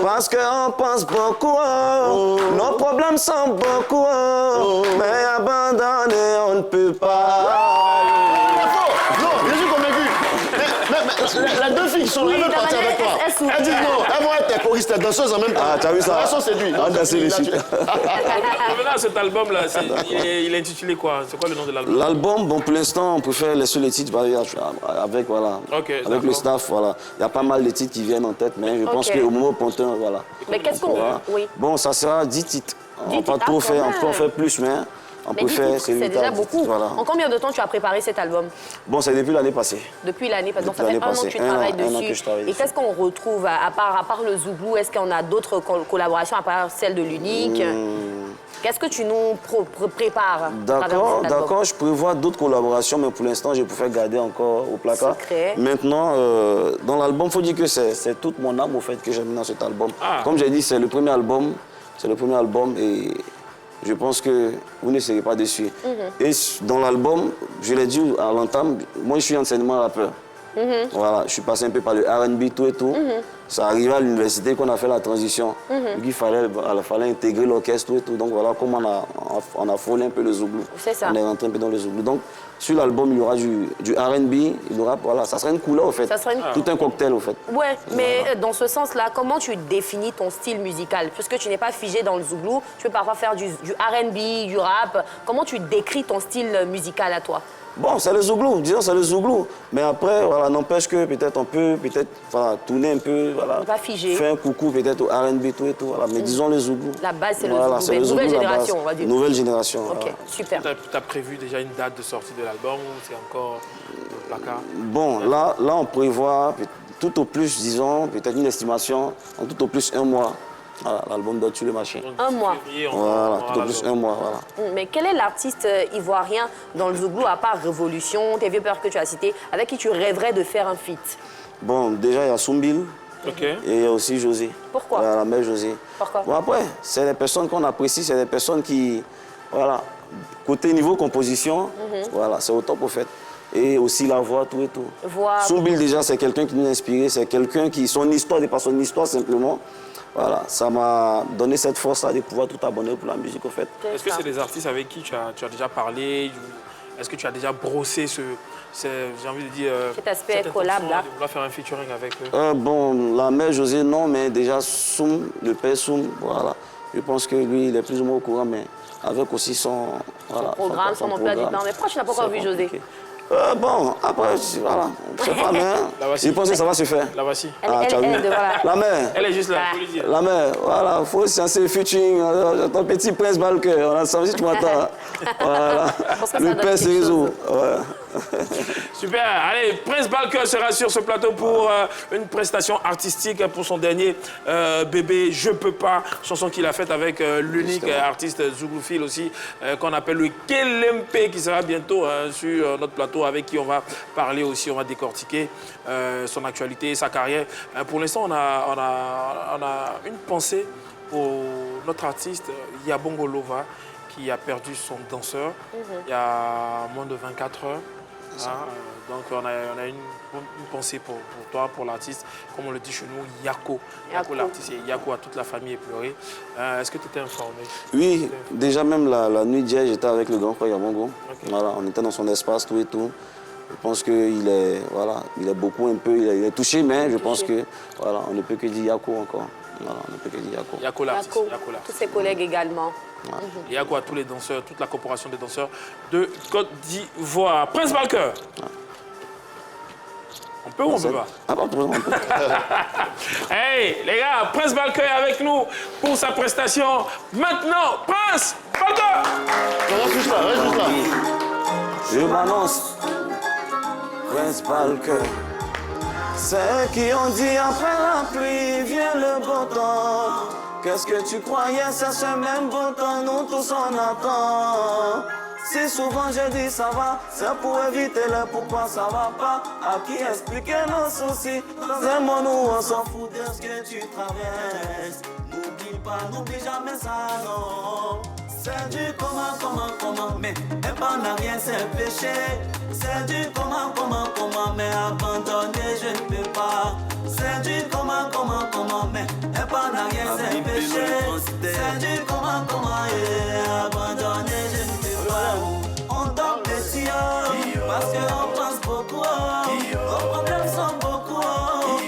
parce qu'on pense beaucoup. Nos problèmes sont beaucoup, mais abandonner, on ne peut pas. Non, je suis convaincu. Mais les deux filles qui sont là, elles veulent partir avec toi. Elles disent non, elles vont être choristes, danseuses en même temps. Ah, tu as vu ça? Elles sont séduites. On danse les filles. Revenons à cet album-là, il est intitulé quoi? C'est quoi le nom de l'album? L'album, bon, pour l'instant, on préfère laisser les titres avec, voilà, avec le staff, voilà. Il y a pas mal de titres qui viennent en tête, mais je pense qu'au moment opportun, voilà. Mais qu'est-ce qu'on... Oui. Bon, ça sera 10 titres. On va pas trop faire, on peut en faire plus, mais... C'est déjà beaucoup. Voilà. En combien de temps tu as préparé cet album? Bon, c'est depuis l'année passée. Depuis l'année passée. Donc ça fait un an que tu travailles dessus. Et qu'est-ce qu'on retrouve à part le Zouglou? Est-ce qu'on a d'autres collaborations à part celle de l'Unique? Qu'est-ce que tu nous prépares? D'accord, je prévois d'autres collaborations, mais pour l'instant, je préfère garder encore au placard. Secret. Maintenant, dans l'album, il faut dire que c'est toute mon âme au fait que j'ai mis dans cet album. Comme j'ai dit, c'est le premier album. C'est le premier album et je pense que vous ne serez pas déçus. Et dans l'album, je l'ai dit à l'entame, moi je suis enseignement rappeur. Voilà, je suis passé un peu par le R&B, tout et tout. Ça arrivait à l'université qu'on a fait la transition. Il fallait intégrer l'orchestre, tout et tout. Donc voilà comment on a frôlé un peu le Zouglou. C'est ça. On est rentré un peu dans le Zouglou. Donc sur l'album, il y aura du R&B, il y aura, voilà, ça sera une couleur au fait. Ça sera tout un cocktail au fait. Ouais, mais dans ce sens-là, comment tu définis ton style musical? Puisque tu n'es pas figé dans le Zouglou, tu peux parfois faire du R&B, du rap. Comment tu décris ton style musical à toi? Bon, c'est le Zouglou, disons c'est le Zouglou. Mais après, voilà, n'empêche que peut-être on peut voilà, tourner un peu, voilà, pas figé. Faire un coucou peut-être au R&B, tout et tout. Voilà. Mais disons le Zouglou. La base, c'est voilà, le Zouglou. Mais nouvelle génération, on va dire. Nouvelle génération. Ok, voilà. super. Tu as prévu déjà une date de sortie de l'album ou c'est encore le placard? Bon, là, on prévoit tout au plus, disons, peut-être une estimation, en tout au plus 1 mois. Voilà, l'album doit tuer le machin. 1 mois. Voilà, tout au plus 1 mois, voilà. Mais quel est l'artiste ivoirien dans le Zouglou, à part Révolution, tes vieux pères que tu as cités, avec qui tu rêverais de faire un feat? Bon, déjà, il y a Soumbil. Et il y a aussi José. Pourquoi? La mère José. Pourquoi? Bon, après, c'est des personnes qu'on apprécie, c'est des personnes qui, voilà, côté niveau composition, voilà, c'est au top au fait. Et aussi la voix, tout et tout. Soumbil, déjà, c'est quelqu'un qui nous a inspiré, c'est quelqu'un qui, son histoire n'est pas son histoire simplement. Voilà, ça m'a donné cette force-là de pouvoir tout abonner pour la musique, au fait. Est-ce que c'est des artistes avec qui tu as déjà parlé? Est-ce que tu as déjà brossé j'ai envie de dire... cet aspect collab, là? On va faire un featuring avec eux. Bon, la mère José, non, mais déjà Soum, le père Soum, voilà. Je pense que lui, il est plus ou moins au courant, mais avec aussi son... Voilà, son programme, son emploi du temps. Mais pourquoi tu n'as pas encore vu José? Bon, après, voilà, je sais pas, mais je pense que ça va se faire. La voici. Tu as vu? La mère. Elle est juste là, faut lui dire. La mère, voilà, il faut sciencer featuring, ton petit prince Balker, on a ensemble, si tu m'entends. Voilà, le père Cérézo. Super, allez, Prince Balker sera sur ce plateau pour une prestation artistique pour son dernier bébé Je peux pas, chanson qu'il a faite avec l'unique artiste Zougloufil aussi, qu'on appelle le Kelempe, qui sera bientôt sur notre plateau, avec qui on va parler aussi, on va décortiquer son actualité, sa carrière. Pour l'instant, on a une pensée pour notre artiste Yabongo Lova, qui a perdu son danseur il y a moins de 24 heures. Donc on a une pensée pour toi, pour l'artiste, comme on le dit chez nous, Yako. Yako l'artiste, et Yako à toute la famille est pleurée. Est-ce que tu étais informé? Oui, déjà même la nuit d'hier, j'étais avec le grand frère Yabongo. Voilà, on était dans son espace, tout et tout. Je pense qu'il est, voilà, il est beaucoup un peu, il est touché, mais je pense que voilà, on ne peut que dire Yako encore. Voilà, on ne peut que dire Yako. Yako l'artiste. Tous ses collègues également. Yako à tous les danseurs, toute la corporation des danseurs de Côte d'Ivoire. Prince Balker. On peut ou on peut pas? On peut. Hey, les gars, Prince Balker est avec nous pour sa prestation. Maintenant, Prince Balker. Reste juste là. Je m'annonce, Prince Balker. Ceux qui ont dit après la pluie vient le beau temps. Qu'est-ce que tu croyais, c'est ce même beau temps, nous tous on attend. Si souvent je dis ça va, c'est pour éviter le pourquoi ça va pas. À qui expliquer nos soucis, dans un monde où on s'en fout de ce que tu traverses. N'oublie jamais ça, non. C'est du comment, mais n'a rien, c'est péché. C'est du comment, mais abandonner je ne peux pas. C'est du comment, mais n'a rien, c'est péché. C'est du comment, et abandonner je ne peux pas. On dort petit, parce qu'on pense beaucoup. Nos problèmes sont beaucoup,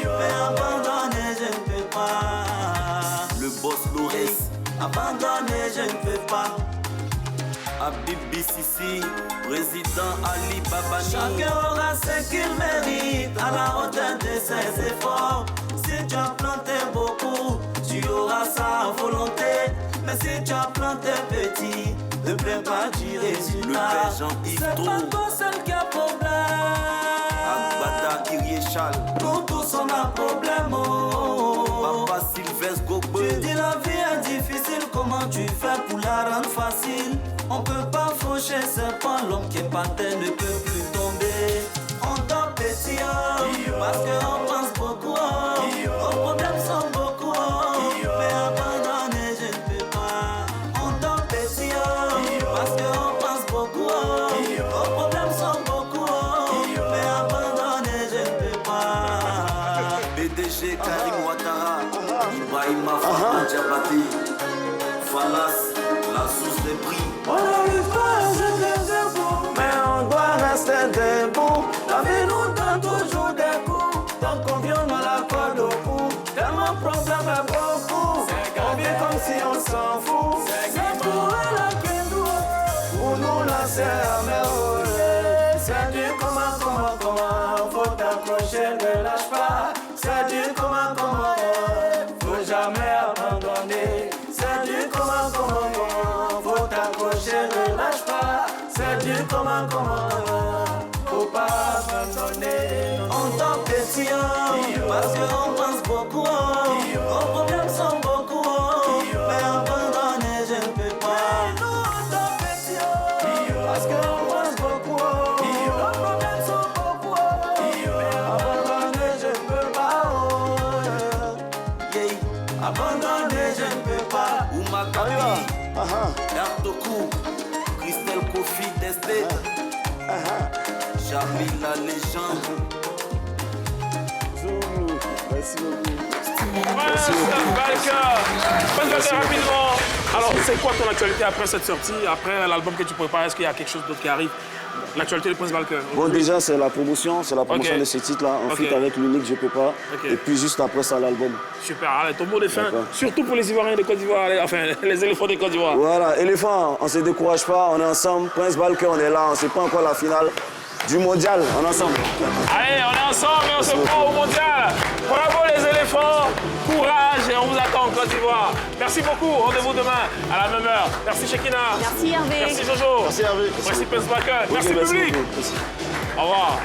mais abandonner je ne peux pas. Le boss Loris, abandonner je ne peux pas. Habib Sissi, président Ali Babani. Chacun aura ce qu'il mérite à la hauteur de ses efforts. Si tu as planté beaucoup, tu auras sa volonté. Mais si tu as planté petit, ne plains pas du résultat. Le père Jean-Yves c'est pas toi seul qui a problème. Agbada Iriéchal, nous tous on a problème. Papa Sylvestre Gogbe. Tu dis la vie est difficile, comment tu fais pour la rendre facile? On peut pas faucher, c'est pas l'homme qui est par terre ne peut plus tomber. On dort petit, parce qu'on pense beaucoup. Nos problèmes sont beaucoup, mais abandonner je ne peux pas. On dort petit, parce qu'on pense beaucoup. Nos problèmes sont beaucoup, mais abandonner je ne peux pas. PDG Karim Ouattara, Ibrahima Fama Djabati, Falas, la source des prix. On n'arrive pas à se debout, mais on doit rester debout. La vie nous donne toujours des coups, tant qu'on vient dans la corde au cou. Tellement de problèmes est beaucoup, on vit comme si on s'en fout. C'est pour elle qui nous, pour nous là c'est amélioré. C'est du comment, faut t'accrocher, ne lâche pas. C'est du comment, faut jamais abandonner. C'est du comment, faut t'accrocher, ne lâche pas. C'est du comment, faut pas abandonner. On t'en petit, parce qu'on pense beaucoup. Nos problèmes sont beaucoup, mais abandonner je ne peux pas. Nous on t'en petit, parce qu'on pense beaucoup. Nos problèmes sont beaucoup, mais abandonner je ne peux pas. Abandonner je ne peux pas. Oumakabi, Erdokou, Christelle Kofi Desté, Jamil la légende. Zoulou, merci beaucoup. Prince Balker, rapidement. Alors, c'est quoi ton actualité après cette sortie, après l'album que tu prépares? Est-ce qu'il y a quelque chose d'autre qui arrive? L'actualité de Prince Balker. Bon, déjà, c'est la promotion de ce titre-là, en feat avec l'unique Je peux pas. Et puis juste après ça, l'album. Super, allez, ton mot de fin, surtout pour les Ivoiriens de Côte d'Ivoire, enfin les éléphants de Côte d'Ivoire. Voilà, éléphants, on ne se décourage pas, on est ensemble. Prince Balker, on est là, on ne sait pas encore la finale. du mondial, on est ensemble. Allez, on est ensemble et on se prend au mondial. Bravo les éléphants, courage et on vous attend en Côte d'Ivoire. Merci beaucoup, rendez-vous demain à la même heure. Merci Shekina. Merci Hervé. Merci Jojo. Merci Hervé. Merci Pence Backen. Merci public. Au revoir.